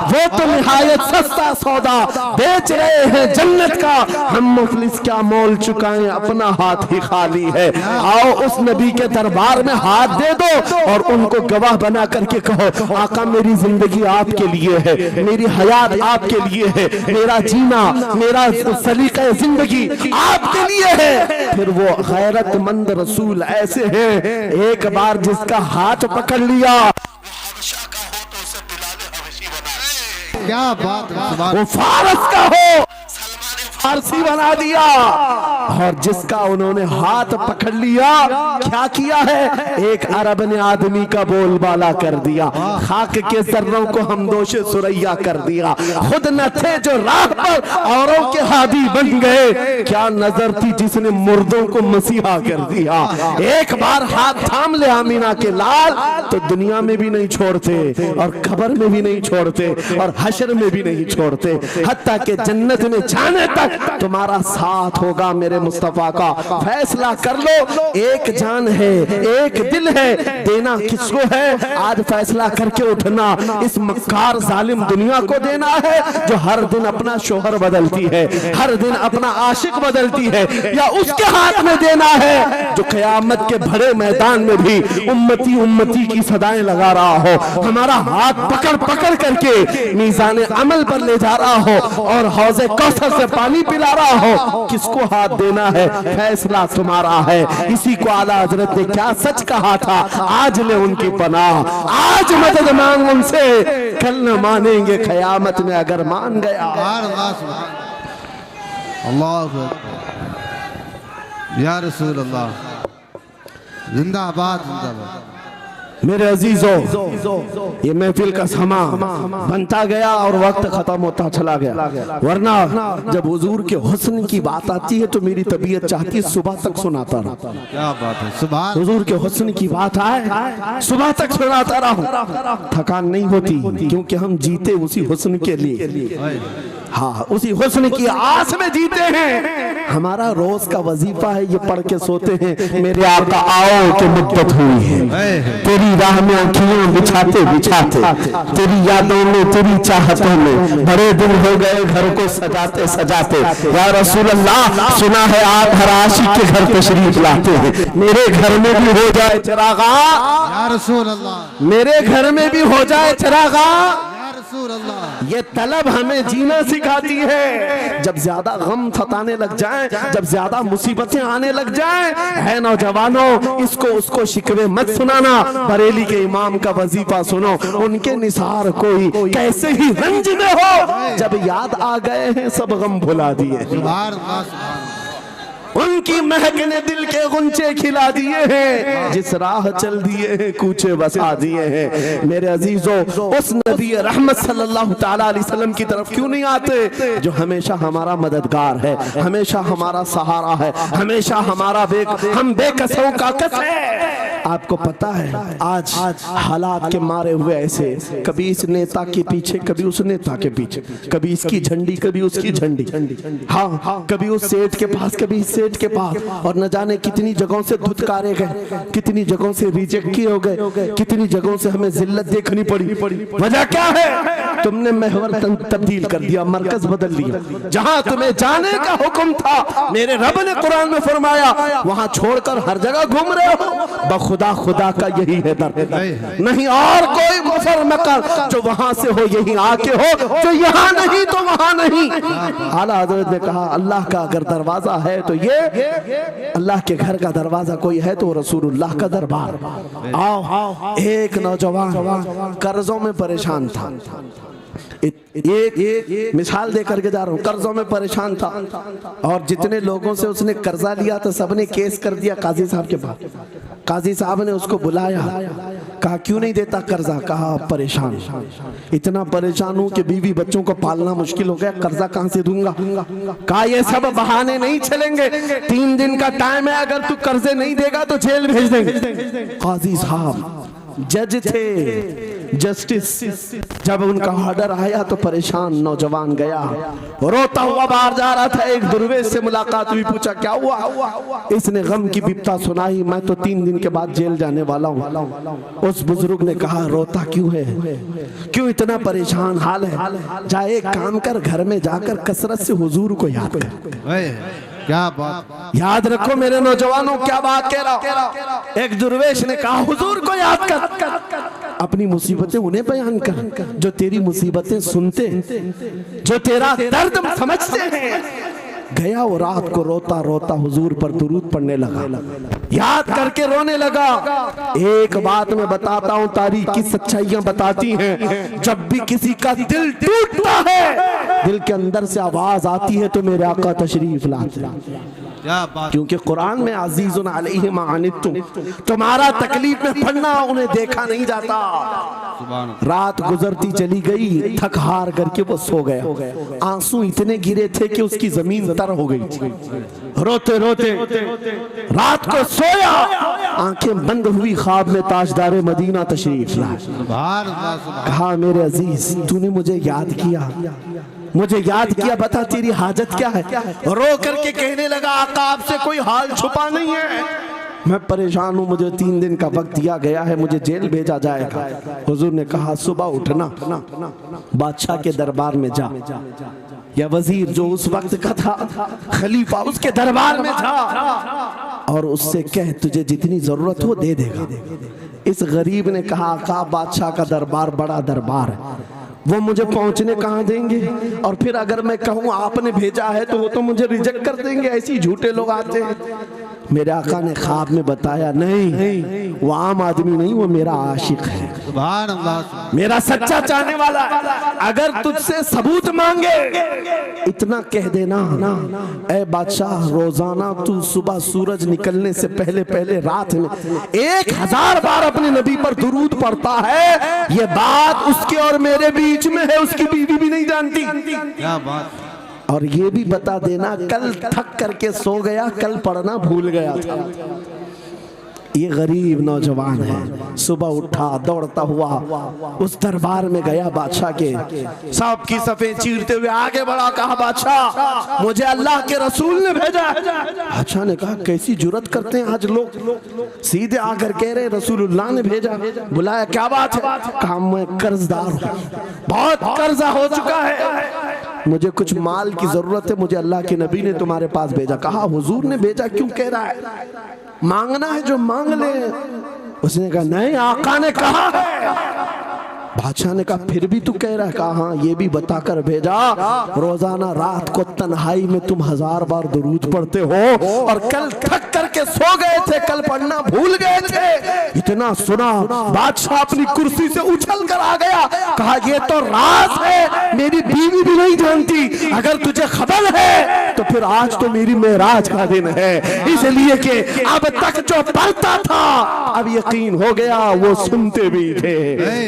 वो तो निहायत सस्ता सौदा बेच रहे हैं जन्नत का, हम मुफलिस क्या मोल चुकाएं, अपना हाथ ही खाली है। आओ उस नबी के दरबार में हाथ दे दो और उनको गवाह बना करके कहो, आका मेरी जिंदगी आपके लिए है, मेरी हयात आपके लिए है, मेरा जीना, मेरा सलीका जिंदगी आपके लिए है। फिर वो गैरतमंद रसूल ऐसे हैं, एक बार जिसका हाथ पकड़ लिया, क्या बात है, वो फारस का हो, फारसी बना दिया, और जिसका उन्होंने हाथ पकड़ लिया, क्या किया है, एक अरब ने आदमी का बोलबाला कर दिया, खाक के जर्रों को हमदोशे सुरैया कर दिया, खुद न थे जो राह पर औरों के हादी बन गए, क्या नजर थी जिसने मुर्दों को मसीहा कर दिया। एक बार हाथ थाम ले आमीना के लाल, तो दुनिया में भी नहीं छोड़ते, और कब्र में भी नहीं छोड़ते, और हशर में भी नहीं छोड़ते, हत्ता के जन्नत में जाने तक तुम्हारा साथ होगा। मेरे मुस्तफा का फैसला कर लो, एक जान है, एक दिल है, देना किसको है? आज फैसला करके उठना, इस मक्कार जालिम दुनिया को देना है, जो हर दिन अपना शोहर बदलती है, हर दिन अपना आशिक बदलती है, या उसके हाथ में देना है जो क़यामत के बड़े मैदान में भी उम्मती उम्मती की सदाएं लगा रहा हो, हमारा हाथ पकड़ पकड़ करके मीज़ान अमल पर ले जा रहा हो, और हौज़े कौसर से पानी पिला रहा हो। किसको हाथ देना है? फैसला तुम्हारा है। इसी को आला हजरत ने क्या सच कहा था, आज ले उनकी पनाह, आज मदद मांग उनसे, कल न मानेंगे क़यामत में अगर मान गया। अल्लाह या रसूल अल्लाह, जिंदाबाद जिंदाबाद। मेरे अजीजों, ये महफिल का समा बनता गया और वक्त खत्म होता चला गया, वरना जब हुजूर के हुस्न की बात आती है तो मेरी तबीयत चाहती है सुबह तक सुनाता रहूं। क्या बात है, सुभान। हुजूर के हुस्न की बात आए, सुबह तक सुनाता रहूं, थकान नहीं होती, क्योंकि हम जीते उसी हुस्न के लिए, हाँ, उसी हुस्न की आस में जीते हैं। हमारा रोज का वजीफा है ये पढ़ के सोते हैं, मेरे आका आओ कि मुद्दत हुई है, तेरी राह में आँखियां बिछाते बिछाते, तेरी यादों में तेरी चाहतों में बड़े दिन हो गए घर को सजाते सजाते। या रसूल अल्लाह, सुना है आप हर आशिक के घर तशरीफ लाते हैं, मेरे घर में भी हो जाए चिरागा, या रसूल अल्लाह, मेरे घर में भी हो जाए चिरागा। या रसूल अल्लाह। ये तलब हमें जीना सिखाती है। जब ज्यादा गम सताने लग जाए, जब ज्यादा मुसीबतें आने लग जाए, है नौजवानों, इसको उसको शिकवे मत सुनाना, बरेली के इमाम का वजीफा सुनो, उनके निसार कोई कैसे ही रंज में हो, जब याद आ गए हैं सब गम भुला दिए, सुभान अल्लाह, सुभान अल्लाह। उनकी महक ने दिल के गुंचे खिला दिए हैं, जिस राह चल दिए हैं कूचे बसा दिए हैं। मेरे अजीजों, उस नबी रहमत सल्लल्लाहु ताला अलैहि वसल्लम की तरफ क्यों नहीं आते जो हमेशा हमारा मददगार है, हमेशा हमारा सहारा है, हमेशा हमारा हम बेकसों का कस है। आपको पता है आज हालात के मारे हुए ऐसे, कभी इस नेता के पीछे, कभी उस नेता के पीछे, कभी इसकी झंडी कभी उसकी झंडी, हाँ, कभी उस सेठ के पास कभी इस सेठ के पास, और न जाने कितनी जगहों से धुतकारे गए, कितनी जगहों से रिजेक्ट किए हो गए, कितनी जगहों से हमें जिल्लत देखनी पड़ी। वजह क्या है? तुमने महवर तब्दील कर दिया, मरकज बदल लिया। जहां तुम्हें जाने का हुक्म था, मेरे रब ने कुरान में फरमाया, वहां छोड़कर हर जगह घूम रहे हो। बखुदा खुदा का यही है दर, नहीं और कोई मुफर मकर, जो वहां से हो यही आके हो, जो यहाँ नहीं तो वहां नहीं। आला हजरत ने कहा, अल्लाह का अगर दरवाजा है तो ये अल्लाह के घर का दरवाजा कोई है तो रसूलुल्लाह का दरबार। आओ, एक नौजवान कर्जों में परेशान था, एक मिसाल दे करके जा रहा हूँ, कर्जों में परेशान था, और जितने लोगों से उसने कर्जा लिया था सबने केस कर दिया काजी साहब के पास। काजी साहब ने उसको बुलाया, कहा क्यों नहीं देता कर्जा? कहा परेशान, इतना परेशान हूँ कि बीवी बच्चों को पालना मुश्किल हो गया, कर्जा कहाँ से दूंगा? कहा ये सब बहाने नहीं चलेंगे, 3 दिन का टाइम है, अगर तू कर्जे नहीं देगा तो जेल भेज देंगे। काजी साहब जज थे, जस्टिस, जब उनका ऑर्डर आया तो परेशान नौजवान गया, रोता हुआ बाहर जा रहा था। एक दुर्वेश से मुलाकात हुई, पूछा क्या हुआ? इसने गम की बिपता सुनाई, मैं तो 3 दिन के बाद जेल जाने वाला हूँ। उस बुजुर्ग ने कहा, रोता क्यों है, क्यों इतना परेशान हाल है? जा एक काम कर, घर में जाकर कसरत से हुजूर को याद कर। क्या बात, याद रखो मेरे नौजवानों, क्या बात कह रहा। एक दुर्वेश ने कहा, हुजूर को याद कर, अपनी मुसीबतें उन्हें बयान कर जो तेरी मुसीबतें सुनते, जो तेरा दर्द समझते हैं। गया वो रात को रोता रोता हुजूर पर दुरूद पढ़ने लगा, याद करके रोने लगा। एक बात मैं बताता हूँ, तारीख की सच्चाइयां बताती हैं, जब भी किसी का दिल टूटता है, दिल के अंदर से आवाज आती है तो मेरे आका तशरीफ लाते हैं। क्या बात, क्योंकि कुरान में अजीजुन अलैहि मा अनित्तुम, तुम्हारा तकलीफ में पड़ना उन्हें देखा नहीं जाता। रात गुजरती चली गई, थक हार करके वो सो गया। आंसू इतने गिरे थे कि उसकी जमीन तर हो गई। रोते रोते रात को सोया, आंखें बंद हुई, ख्वाब में ताजदारे मदीना तशरीफ लाया। कहा मेरे अजीज, तूने मुझे याद किया, मुझे याद किया, बता तेरी हाजत क्या है? रो करके कहने लगा, आका आपसे कोई हाल छुपा नहीं है, मैं परेशान हूँ, मुझे 3 दिन का वक्त दिया गया है, मुझे जेल भेजा जाएगा। हुजूर ने कहा, सुबह उठना, बादशाह के दरबार में जा, या वजीर जो उस वक्त का था, खलीफा, उसके दरबार में जा और उससे कह तुझे जितनी जरूरत हो दे देगा। इस गरीब ने कहा, आका बादशाह का दरबार बड़ा दरबार है, वो मुझे पहुंचने कहाँ देंगे, और फिर अगर मैं कहूँ आपने भेजा है तो वो तो मुझे रिजेक्ट कर देंगे, ऐसे ही झूठे लोग आते हैं। मेरे आका ने ख्वाब में बताया, नहीं वो आम आदमी नहीं, वो मेरा आशिक है, सुभान अल्लाह, मेरा सच्चा चाहने वाला। अगर तुझसे सबूत मांगे, इतना कह देना ना, ऐ बादशाह, रोजाना तू सुबह सूरज निकलने से पहले पहले रात में 1000 बार अपने नबी पर दुरूद पढ़ता है। ये बात उसके और मेरे बीच में है, उसकी बीवी भी नहीं जानती। क्या बात, और ये भी बता देना, कल थक करके सो गया, कल पढ़ना भूल गया था। ये गरीब नौजवान है, सुबह उठा दौड़ता हुआ उस दरबार में गया बादशाह के, सबकी सफेद चीरते हुए आगे बढ़ा, कहा बादशाह मुझे अल्लाह के रसूल ने भेजा। बादशाह ने कहा कैसी जुर्रत करते हैं आज लोग, सीधे आकर कह रहे रसूलुल्लाह ने भेजा। बुलाया, क्या बात है? कहा मैं कर्जदार हूँ, बहुत कर्जा हो चुका है, मुझे कुछ माल की जरूरत है, मुझे अल्लाह के नबी ने तुम्हारे पास भेजा। कहा हुजूर ने भेजा, क्यों कह रहा है? मांगना है जो मांग ले। उसने कहा नहीं, आका ने कहा है। बादशाह ने कहा फिर भी तू कह रहा है? कहा हाँ, ये भी बताकर भेजा रोजाना रात को तन्हाई में तुम 1000 बार दुरूद पढ़ते हो और कल थक करके सो गए थे, कल पढ़ना भूल गए थे। इतना सुना बादशाह अपनी कुर्सी से उछल कर आ गया, कहा ये तो राज है, मेरी बीवी भी नहीं जानती, अगर तुझे खबर है तो फिर आज तो मेरी मेराज का दिन है, इसलिए कि अब तक जो पढ़ता था अब यकीन हो गया वो सुनते भी थे,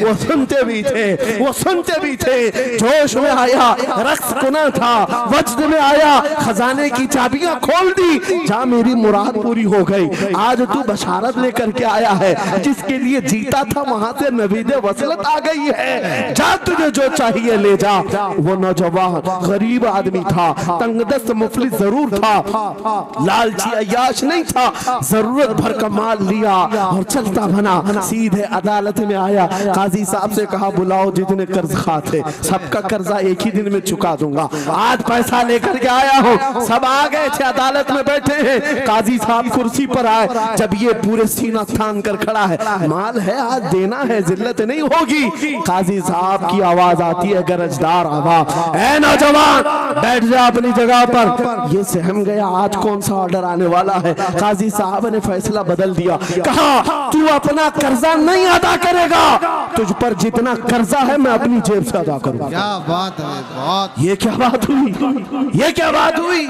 वो सुनते भी थे, वो सुनते भी थे। जोश में आया, रक्स कुना था, वज्द में आया, खजाने की चाबियां खोल दी, जा मेरी मुराद पूरी हो गई। आज तू बशारत लेकर के आया है, जिसके लिए जीता था वहां से नवीद वसलत आ गई है, जा तुझे जो चाहिए ले जा। वो नौजवान गरीब आदमी था, तंगदस्त मुफलिस जरूर था, लालची अय्याश नहीं था, जरूरत भर का माल लिया और चलता बना, सीधे अदालत में आया। काजी साहब से कहा बुलाओ जितने कर्ज खा थे, सबका कर्जा एक ही दिन में चुका दूंगा, आज पैसा लेकर के आया हूँ। सब आ गए थे, अदालत में बैठे हैं, काजी साहब कुर्सी पर आए। जब ये पूरे सीना थान कर खड़ा है, माल है आज देना है, जिल्लत नहीं होगी। काजी साहब की आवाज आती है, गरजदार आवाज, ऐ नौजवान बैठ जा अपनी जगह पर। ये सहम गया, आज कौन सा ऑर्डर आने वाला है। काजी साहब ने फैसला बदल दिया, कहा तू अपना कर्जा नहीं अदा करेगा, तुझ पर जितना कर्जा है मैं अपनी जेब से अदा करूंगा। क्या बात है, बहुत। ये क्या बात हुई, ये क्या बात हुई?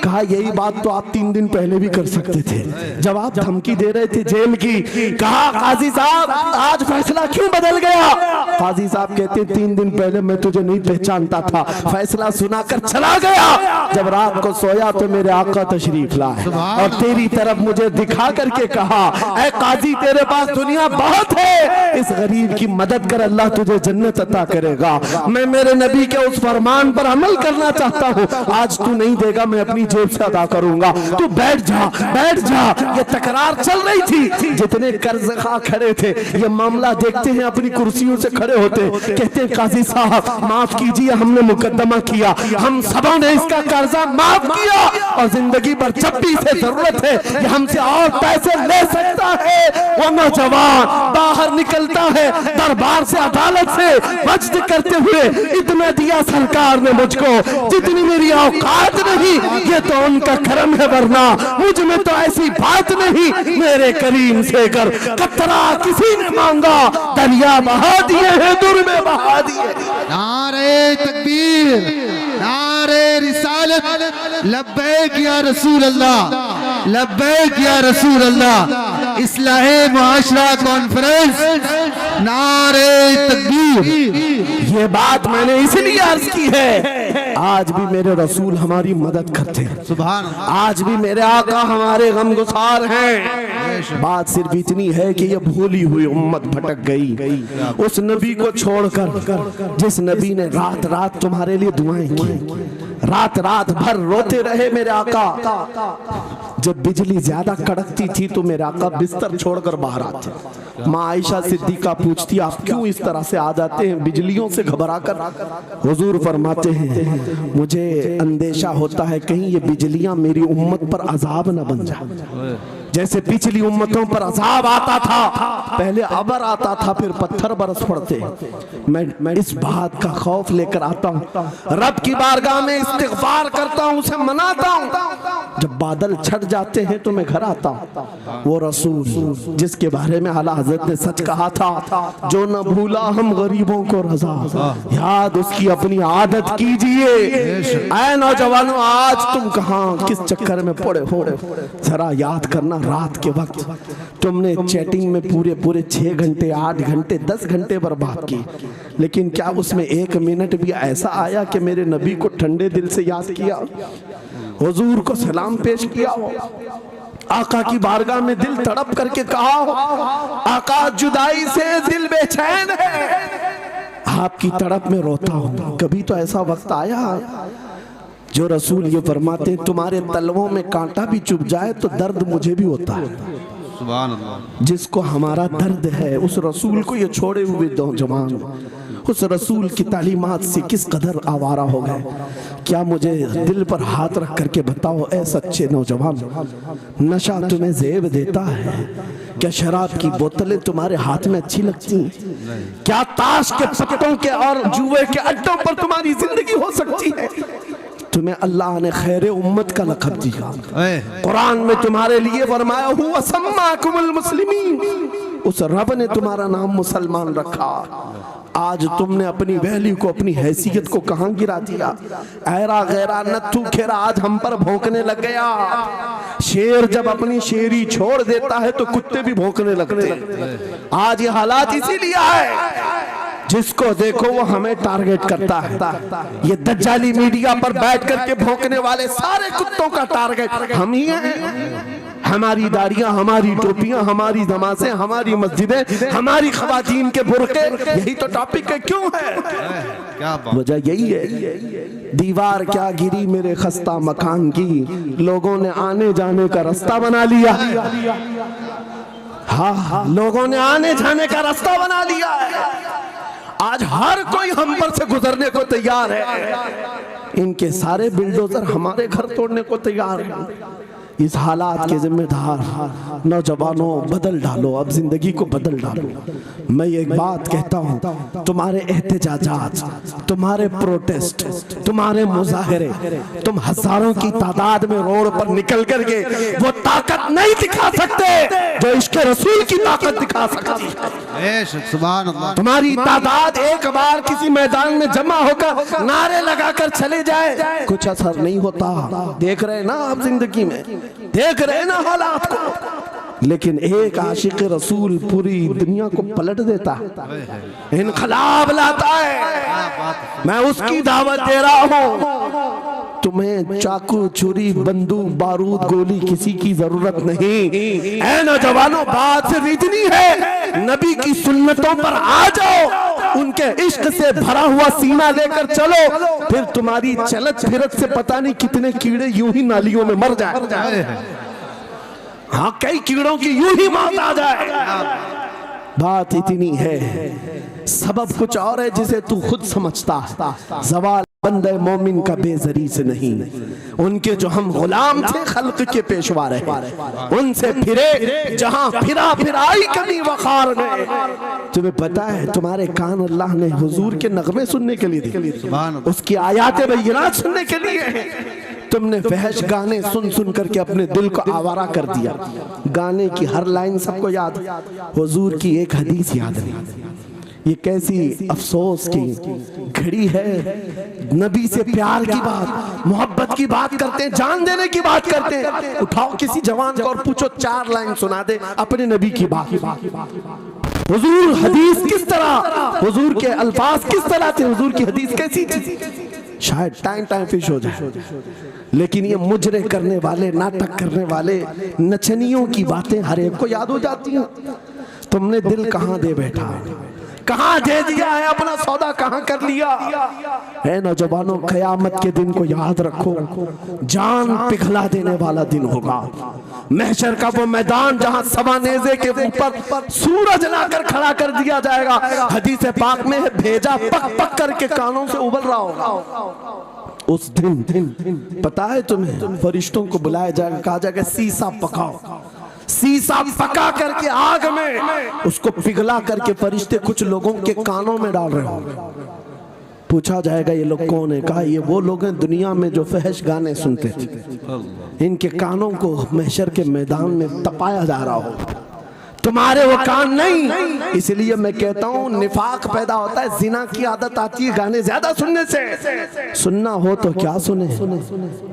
कहा यही बात तो आप 3 दिन पहले भी कर सकते थे, जब आप धमकी दे रहे थे जेल की। कहा काजी साहब आज फैसला क्यों बदल गया? काजी साहब कहते 3 दिन पहले मैं तुझे नहीं पहचानता था, फैसला सुनाकर चला गया, जब रात को सोया तो मेरे आका तशरीफ लाए और तेरी तरफ मुझे दिखा करके कहा, ऐ काजी तेरे पास दुनिया बहुत है, इस गरीब की मदद कर, अल्लाह तुझे जन्नत अता करेगा। मैं मेरे नबी के उस फरमान पर अमल करना चाहता हूँ, आज तू नहीं देगा मैं अपनी जेब से अदा करूंगा, तू बैठ जा, बैठ जा। ये तकरार चल रही थी, जितने कर्ज खा खड़े थे ये मामला देखते हैं, अपनी कुर्सियों से खड़े होते, कहते हैं काजी साहब माफ कीजिए, हमने मुकदमा किया, हम सबों ने इसका कर्जा माफ किया और जिंदगी भर जब भी इसे जरूरत है ये हमसे और पैसे ले सकता है। वो नौजवान बाहर निकलता है दरबार से, अदालत से वज्द करते हुए, इतना दिया सरकार ने मुझको जितनी मेरी औकात नहीं, ये तो उनका करम है, वरना मुझ में तो ऐसी बात नहीं, मेरे करीम से कर कतरा किसी ने मांगा, दरिया बहा दिए हैं, दुर में बहा दिए। नारे तकबीर, नारे रिसालत, लब्बैक या रसूल अल्लाह, लब्बैक या रसूल अल्लाह। इस्लाहे मुआशरा कॉन्फ्रेंस, नारे तकबीर। ये बात मैंने इसलिए अर्ज की है, आज भी मेरे रसूल हमारी मदद करते हैं, सुभान अल्लाह। आज भी मेरे आका हमारे गमगुसार हैं। बात सिर्फ इतनी है कि ये भूली हुई उम्मत भटक गई उस नबी को छोड़कर, जिस नबी ने रात रात तुम्हारे लिए दुआएं की, रात रात भर रोते रहे मेरे आका। जब बिजली ज्यादा कड़कती थी तो मेरे आका बिस्तर छोड़कर बाहर आते। माँ आयशा सिद्दीका पूछती आप क्यों इस तरह से आ जाते हैं बिजलियों से घबरा कर? हुजूर फरमाते हैं मुझे अंदेशा होता है कहीं ये बिजलियां मेरी उम्मत पर अजाब न बन जाए, जैसे पिछली उम्मतों पर अजाब आता था, पहले अबर आता था फिर पत्थर बरस पड़ते। मैं इस बात का खौफ लेकर आता हूँ, रब की बारगाह में इस्तिग़फार करता हूँ, उसे मनाता हूँ। जब बादल छट जाते हैं तो मैं घर आता हूँ। वो रसूल जिसके बारे में आला हज़रत ने सच कहा था, जो न भूला हम गरीबों को रजा, याद उसकी अपनी आदत कीजिए। ऐ नौजवानों आज तुम कहाँ किस चक्कर में पड़े हो, जरा याद करना। रात के वक्त तुमने चैटिंग में पूरे 6 घंटे 8 घंटे 10 घंटे बर्बाद की, लेकिन क्या उसमें 1 मिनट भी ऐसा आया कि मेरे नबी को ठंडे दिल से याद किया, हुजूर को सलाम पेश किया हो? आका की बारगाह में दिल तड़प करके कहा हो, आका जुदाई से दिल बेचैन है, आपकी तड़प में रोता हूं। कभी तो ऐसा वक्त आया जो रसूल ये फरमाते तुम्हारे तलवों में कांटा भी चुभ जाए तो दर्द मुझे भी होता है। सुभान अल्लाह। जिसको हमारा दर्द है उस रसूल को ये छोड़े हुए नौजवान उस रसूल की तालीमात से किस कदर आवारा हो गए। क्या मुझे दिल पर हाथ रख करके बताओ ऐ सच्चे नौजवान, नशा तुम्हें जेब देता है? क्या शराब की बोतलें तुम्हारे हाथ में अच्छी लगती हैं? क्या ताश के पत्तों के और जुए के अड्डों पर तुम्हारी जिंदगी हो सकती है? तुम्हें अल्लाह ने खैर उम्मत का लक़ब दिया। कुरान में तुम्हारे लिए फरमाया हुआ सम्माकुमुल मुस्लिमीन, उस रब ने तुम्हारा नाम मुसलमान रखा। आज तुमने अपनी वैल्यू को, अपनी हैसियत को कहां गिरा दिया? ऐरा गैरा नत्थू खेरा आज हम पर भौंकने लग गया। शेर जब अपनी शेरी छोड़ देता है तो कुत्ते भी भौंकने लगते हैं। आज ये हालात इसीलिए है, जिसको देखो वो हमें टारगेट करता है। ये दज्जाली मीडिया पर बैठ करके भौंकने वाले सारे कुत्तों का टारगेट हम ही हैं। हमारी दाढ़ियां, हमारी टोपियां, हमारी नमाज़ें, हमारी मस्जिदें, हमारी खवातीन के बुर्के, यही तो टॉपिक है। क्यों है? क्या वजह यही है, दीवार क्या गिरी मेरे खस्ता मकान की, लोगों ने आने जाने का रास्ता बना लिया। हाँ, लोगों ने आने जाने का रास्ता बना लिया है। आज हर कोई हम पर से गुजरने को तैयार है। इनके सारे बिल्डोजर हमारे घर तोड़ने को तैयार है। इस हालात के जिम्मेदार नौजवानों बदल डालो, अब जिंदगी को बदल डालो। मैं एक बात कहता हूँ, तुम्हारे एहतजाजात, तुम्हारे प्रोटेस्ट, तुम्हारे मुजाहरे, तुम हजारों की तादाद में रोड पर निकल करके वो ताकत नहीं दिखा सकते जो इश्क रसूल की ताकत दिखा सकती है। सुभान अल्लाह। तुम्हारी तादाद एक बार किसी मैदान में जमा होकर नारे लगाकर चले जाए, कुछ असर नहीं होता। देख रहे ना आप जिंदगी में, देख रहे ना हालात को। लेकिन एक आशिक रसूल पूरी दुनिया को पलट देता है, इनकलाब लाता है। मैं उसकी दावत दे रहा हूँ। तुम्हें चाकू, छुरी, बंदूक, बारूद, गोली किसी की जरूरत नहीं। ऐ नौजवानों, बात सिर्फ इतनी है, नबी की सुन्नतों पर आ जाओ, उनके इश्क से भरा हुआ सीना लेकर चलो, फिर तुम्हारी चलत फिरत से पता नहीं कितने कीड़े यूं ही नालियों में मर जाए। हाँ, कई कीड़ों की यूं ही मौत आ जाए। बात इतनी है, सबब कुछ और है जिसे तू खुद समझता। सवाल बंदे मोमिन का बेजरी से नहीं, उनके जो हम गुलाम थे खल्क के पेशवा रहे, उनसे फिरे जहां फिरा फिराई कभी वखार ने। तुम्हें पता है तुम्हारे कान अल्लाह ने हुजूर के नगमे सुनने के लिए दिए, उसकी आयात बय्यिनात सुनने के लिए। तुमने फहश गाने सुन सुन करके अपने दिल को आवारा कर दिया। गाने की हर लाइन सबको याद, हुजूर की एक हदीस याद नहीं। ये कैसी अफसोस की घड़ी है। नबी से प्यार की बात, मोहब्बत की बात करते हैं, जान देने की बात करते हैं। उठाओ किसी जवान को और पूछो 4 लाइन सुना दे अपने नबी की बात। हुजूर हदीस किस तरह, हुजूर के अल्फाज किस तरह थे, हुजूर की हदीस कैसी थी, शायद टाइम फिश हो जाए। लेकिन ये मुजरे करने वाले, नाटक करने वाले, नचनियों की बातें हर एक को याद हो जाती हैं। तुमने दिल कहां दे बैठा, कहां दे दिया है, अपना सौदा कहां कर लिया है। नौजवानों, क़यामत के दिन को याद रखो, जान पिघला देने वाला दिन होगा। महशर का वो मैदान जहां सवा नेज़े के ऊपर सूरज लाकर खड़ा कर दिया जाएगा। हदीस पाक में है, भेजा पक पक करके कानों से उबल रहा होगा। उस दिन पता है तुम्हें, फरिश्तों को बुलाया जाएगा, कहा जाएगा शीशा पकाओ। शीशा पका करके आग में उसको पिघला करके फरिश्ते कुछ लोगों के कानों में डाल रहे होंगे। पूछा जाएगा ये लोग कौन है? कहा ये वो लोग हैं दुनिया में जो फहश गाने सुनते थे, इनके कानों को महशर के मैदान में तपाया जा रहा होगा। तुम्हारे वो कान नहीं। इसलिए मैं कहता हूँ निफाक पैदा होता है, जिना की आदत आती है गाने ज्यादा सुनने से। सुनना हो तो क्या सुने,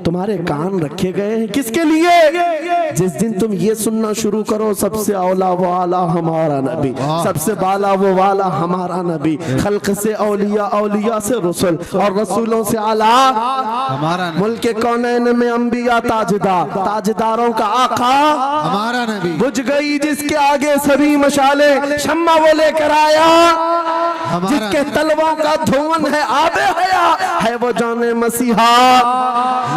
तुम्हारे कान रखे गए हैं किसके लिए? जिस दिन तुम ये सुनना शुरू करो सबसे औला वो आला हमारा नबी, सबसे बाला वो वाला हमारा नबी, खल्क से औलिया, औलिया से रसूल और रसूलों से आला हमारा नबी, मुल्क कौनैन में अंबिया ताजदार, ताजदारों का आका हमारा नबी, बुझ गई जिसके आगे सभी मशाले, शम्मा वो लेकर आया जिसके तलवों का धुआं है आबे हया, है वो जाने मसीहा।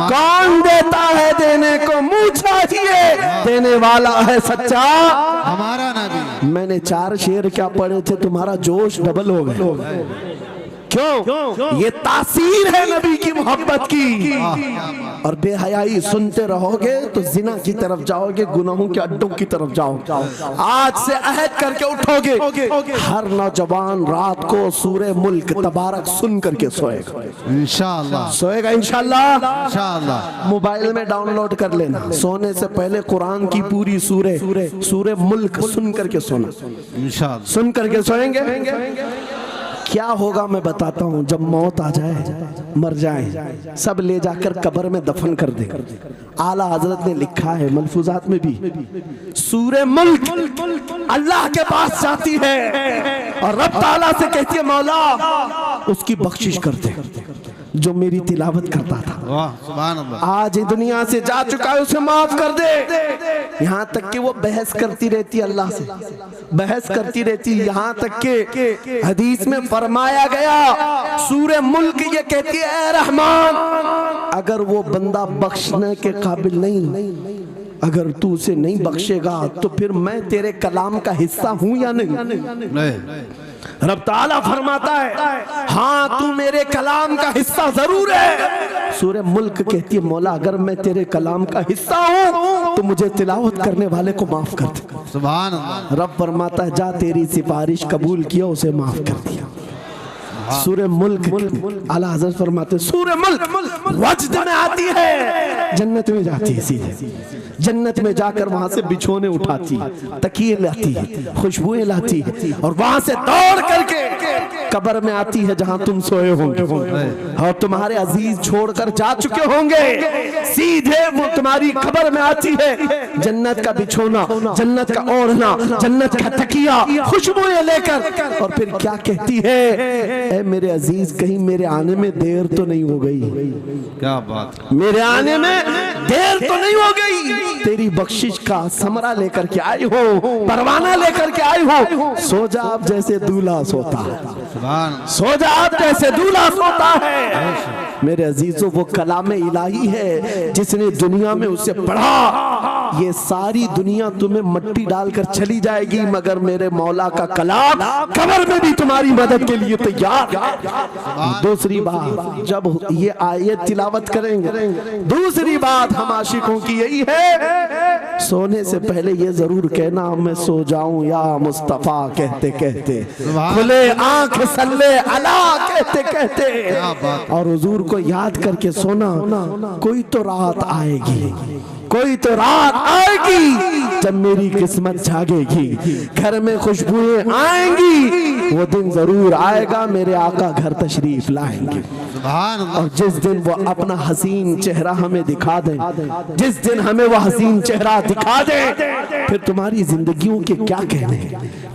कौन देता है देने को मुंह चाहिए, देने वाला है सच्चा हमारा नबी। मैंने 4 शेर क्या पढ़े थे, तुम्हारा जोश डबल हो गया। क्यों? ये तासीर है नबी की मोहब्बत की। और बेहयाई सुनते रहोगे तो जिना की तरफ जाओगे, गुनाहों के अड्डों की तरफ जाओगे। आज से अहद करके उठोगे, हर नौजवान रात को सूरे मुल्क तबारक सुन करके सोएगा। इंशाअल्लाह सोएगा इंशाअल्लाह। इंशाअल्लाह। मोबाइल में डाउनलोड कर लेना, सोने से पहले कुरान की पूरी सूरे मुल्क सुन करके सोना। इंशाअल्लाह सुन करके सोएंगे। क्या होगा मैं बताता हूँ, जब मौत आ जाए, मर जाए, सब ले जाकर कब्र में दफन कर दे। आला हजरत ने लिखा है मलफूजात में भी, सूरे मुल्क अल्लाह के पास जाती है और रब ताला से कहती है मौला उसकी बख्शिश कर दे जो मेरी तिलावत करता था। वाह सुभान अल्लाह। आज दुनिया से जा चुका है, उसे माफ कर दे। यहाँ तक कि वो बहस करती रहती अल्लाह से, बहस करती रहती। यहाँ तक के हदीस में फरमाया गया सूरे मुल्क ये कहती है ऐ रहमान, अगर वो बंदा बख्शने के काबिल नहीं, अगर तू उसे नहीं बख्शेगा तो फिर मैं तेरे कलाम का हिस्सा हूं या नहीं? रब ताला फरमाता है हाँ तू मेरे कलाम का हिस्सा जरूर है। सूरह मुल्क कहती है मौला अगर मैं तेरे कलाम का हिस्सा हूँ तो मुझे तिलावत करने वाले को माफ कर दे। सुभान अल्लाह। रब फरमाता है जा तेरी सिफारिश कबूल किया, उसे माफ कर दिया। सूरह मुल्क आला हज़रत फरमाते सूरह मुल्क वजद में आती है, जन्नत में जाती है, सीधे जन्नत में जाकर वहां से बिछोने उठाती, तकिए लाती है, खुशबुएं लाती है और वहां से दौड़ करके कब्र में आती है जहां तुम सोए होंगे और तुम्हारे अजीज छोड़कर जा चुके होंगे। सीधे वो तुम्हारी कब्र में आती है, जन्नत का बिछोना, जन्नत का ओढ़ना, जन्नत का तकिया, खुशबुएं लेकर, और फिर क्या कहती है ऐ मेरे अजीज कहीं मेरे आने में देर तो नहीं हो गई? क्या बात, मेरे आने में देर तो नहीं हो गई? तेरी बख्शिश का समरा लेकर के आई हो, परवाना लेकर के आई हो। सो जा आप जैसे दूल्हा सोता है, सो जा आप जैसे दूल्हा सोता है। मेरे अजीजों वो कलाम इलाही है, जिसने दुनिया में उसे पढ़ा, ये सारी दुनिया तुम्हें मट्टी डालकर चली जाएगी मगर मेरे मौला का कलाम कब्र में भी तुम्हारी मदद के लिए तैयार। दूसरी बात जब ये आयत तिलावत करेंगे, दूसरी बात हम आशिकों की यही है सोने से पहले ये जरूर कहना मैं सो जाऊं या मुस्तफा कहते कहते, खुले आंख सल्ले अला कहते कहते, और हुजूर को याद करके सोना। कोई तो रात आएगी, कोई तो रात आएगी जब मेरी किस्मत जागेगी, घर में खुशबुएं आएंगी, वो दिन जरूर आएगा मेरे आका घर तशरीफ लाएंगे। और जिस दिन वो अपना हसीन चेहरा हमें दिखा दे, जिस दिन हमें वो हसीन चेहरा दिखा दे, फिर तुम्हारी जिंदगियों के क्या कहने,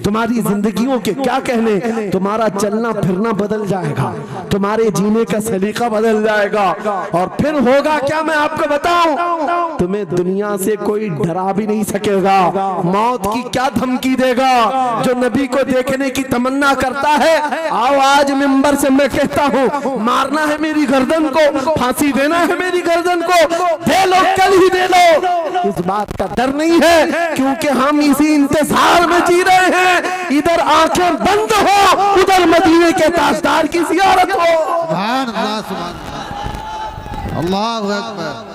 तुम्हारी जिंदगियों के क्या कहने, तुम्हारा चलना फिरना बदल जाएगा, तुम्हारे जीने का सलीका बदल जाएगा। और फिर होगा क्या मैं आपको बताऊं, तुम्हें दुनिया से कोई डरा भी नहीं सकेगा। मौत की क्या धमकी देगा? जो नबी को देखने की तमन्ना करता है, आओ आज मिंबर से मैं कहता हूँ मारना है मेरी गर्दन को, फांसी देना है मेरी गर्दन को, दे लो कल ही दे लो। इस बात का डर नहीं है क्योंकि हम इसी इंतजार में जी रहे हैं, इधर आंखें बंद हो उधर मदीने के ताजदार की जियारत हो। सुभान अल्लाह, सुभान अल्लाह, अल्लाहु अकबर।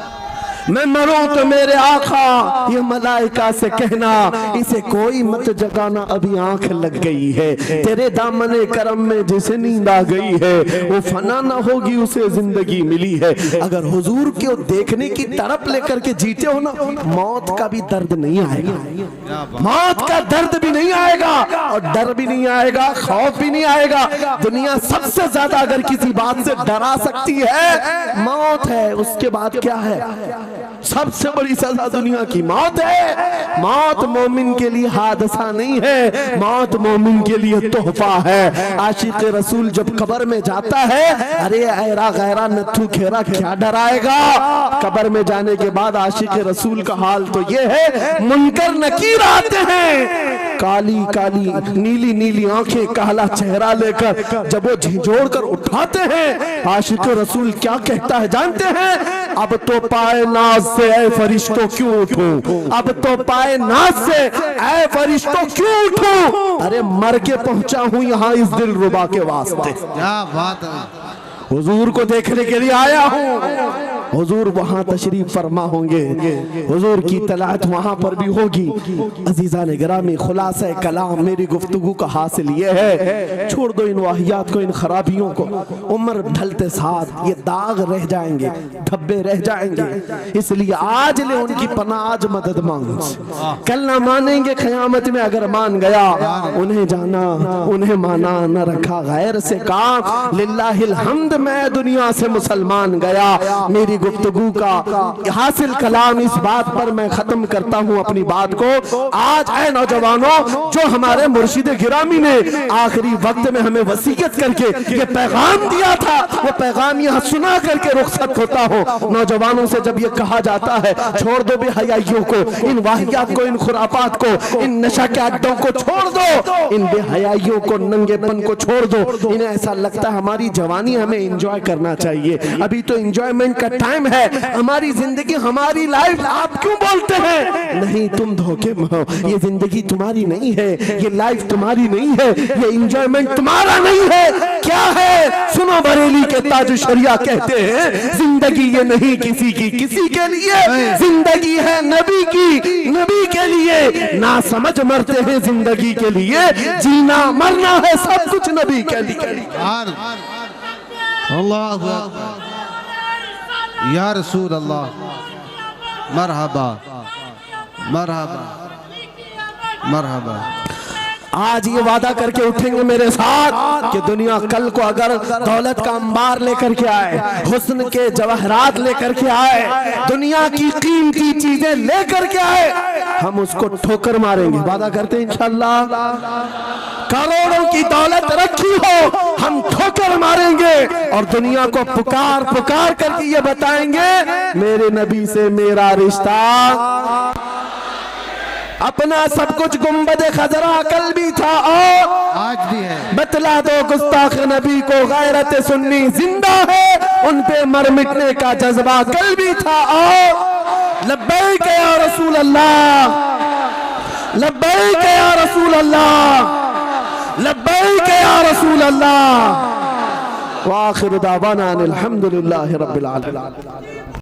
मैं मरूं तो मेरे आका ये मलाइका से कहना इसे कोई मत जगाना, अभी आंख लग गई है। तेरे दामने करम में जिसे नींद आ गई है वो फना ना होगी, उसे जिंदगी मिली है। अगर हुजूर को देखने की तड़प लेकर के जीते हो ना, मौत का भी दर्द नहीं आएगा, मौत का दर्द भी नहीं आएगा और डर भी नहीं आएगा, खौफ भी नहीं आएगा। दुनिया सबसे ज्यादा अगर किसी बात से डरा सकती है मौत है, उसके बाद क्या है? सबसे बड़ी सजा दुनिया की मौत है। मौत मोमिन के लिए हादसा नहीं है, मौत मोमिन के लिए तोहफा है। आशिक रसूल जब कब्र में जाता है, अरे ऐरा गैरा नत्थू खेरा क्या डराएगा? कब्र में जाने के बाद आशिक रसूल का हाल तो ये है, मुनकर नकीर आते हैं, काली काली नीली नीली आंखें, काला चेहरा लेकर जब वो झिझोड़ कर उठाते हैं, आशिक रसूल क्या कहता है जानते हैं? अब तो पाए नाज से ऐ फरिश्तों क्यों उठूं, अब तो पाए नाज से ऐ फरिश्तों क्यों उठूं? अरे मर के पहुंचा हूं यहाँ इस दिल रुबा के वास्ते। क्या बात है, हुजूर को देखने के लिए आया हूँ। हुजूर वहां तशरीफ फरमा होंगे, हुजूर की तलात वहां पर भी होगी। अजीज़ान गिरामी, खुलासा कलाम मेरी गुफ्तगू का हासिल ये है, छोड़ दो इन वाहियात को, इन खराबियों को। उम्र ढलते साथ ये दाग रह जाएंगे, धब्बे रह जाएंगे, इसलिए आज ले उनकी पनाह, आज मदद मांगो। कल ना मानेंगे, क़यामत में अगर मान गया, उन्हें जाना उन्हें माना, न रखा गैर से काम। लिल्लाहिल हम्द, मैं दुनिया से मुसलमान गया। मेरी गुफ्तगू का हासिल कलाम इस बात पर मैं खत्म करता हूँ अपनी बात को। आज ऐ नौजवानों, जो हमारे मुर्शिद गिरामी ने आखिरी वक्त में हमें वसीयत करके ये पैगाम दिया था, वो पैगाम यहाँ सुना करके रुखसत होता हो। नौजवानों से जब ये कहा जाता है छोड़ दो बेहयाइयों को, इन वाहियात को, इन खुराफात को, इन नशा के अड्डों को छोड़ दो, इन बेहयाइयों को, नंगेपन को छोड़ दो। इन्हें ऐसा लगता है हमारी जवानी हमें एंजॉय करना चाहिए, अभी तो एंजॉयमेंट का टाइम है, हमारी जिंदगी, हमारी लाइफ। आप क्यों बोलते हैं? नहीं, तुम धोखे में हो, ये जिंदगी तुम्हारी नहीं है, ये लाइफ तुम्हारी नहीं है, ये एंजॉयमेंट तुम्हारा नहीं है। क्या है? सुनो, बरेली के ताज शरिया कहते हैं जिंदगी ये नहीं किसी की किसी के लिए, जिंदगी है नबी की नबी के लिए। ना समझ मरते हैं जिंदगी के लिए, जीना मरना है सब कुछ नबी के लिए। अल्लाह या रसूल अल्लाह, मरहबा मरहबा मरहबा। आज ये वादा करके उठेंगे मेरे साथ कि दुनिया कल को अगर दौलत का अंबार लेकर के आए, हुस्न के जवाहरात लेकर के आए, दुनिया की कीमती चीजें लेकर के आए, हम उसको ठोकर मारेंगे। वादा करते हैं इंशाअल्लाह। करोड़ों की दौलत रखी हो, हम ठोकर मारेंगे और दुनिया को पुकार पुकार करके ये बताएंगे मेरे नबी से मेरा रिश्ता। अपना सब कुछ गुंबद खजरा कल भी था और आज भी है। बतला दो गुस्ताख नबी को गैरत सुन्नी जिंदा है, उन पे मर मिटने का जज्बा कल भी था और लब्बैक या रसूल अल्लाह, लब्बैक या रसूल अल्लाह, लब्बैक या रसूल अल्लाह। व आखिर दावाना अनिल हम्दुलिल्लाहि रब्बिल आलमीन।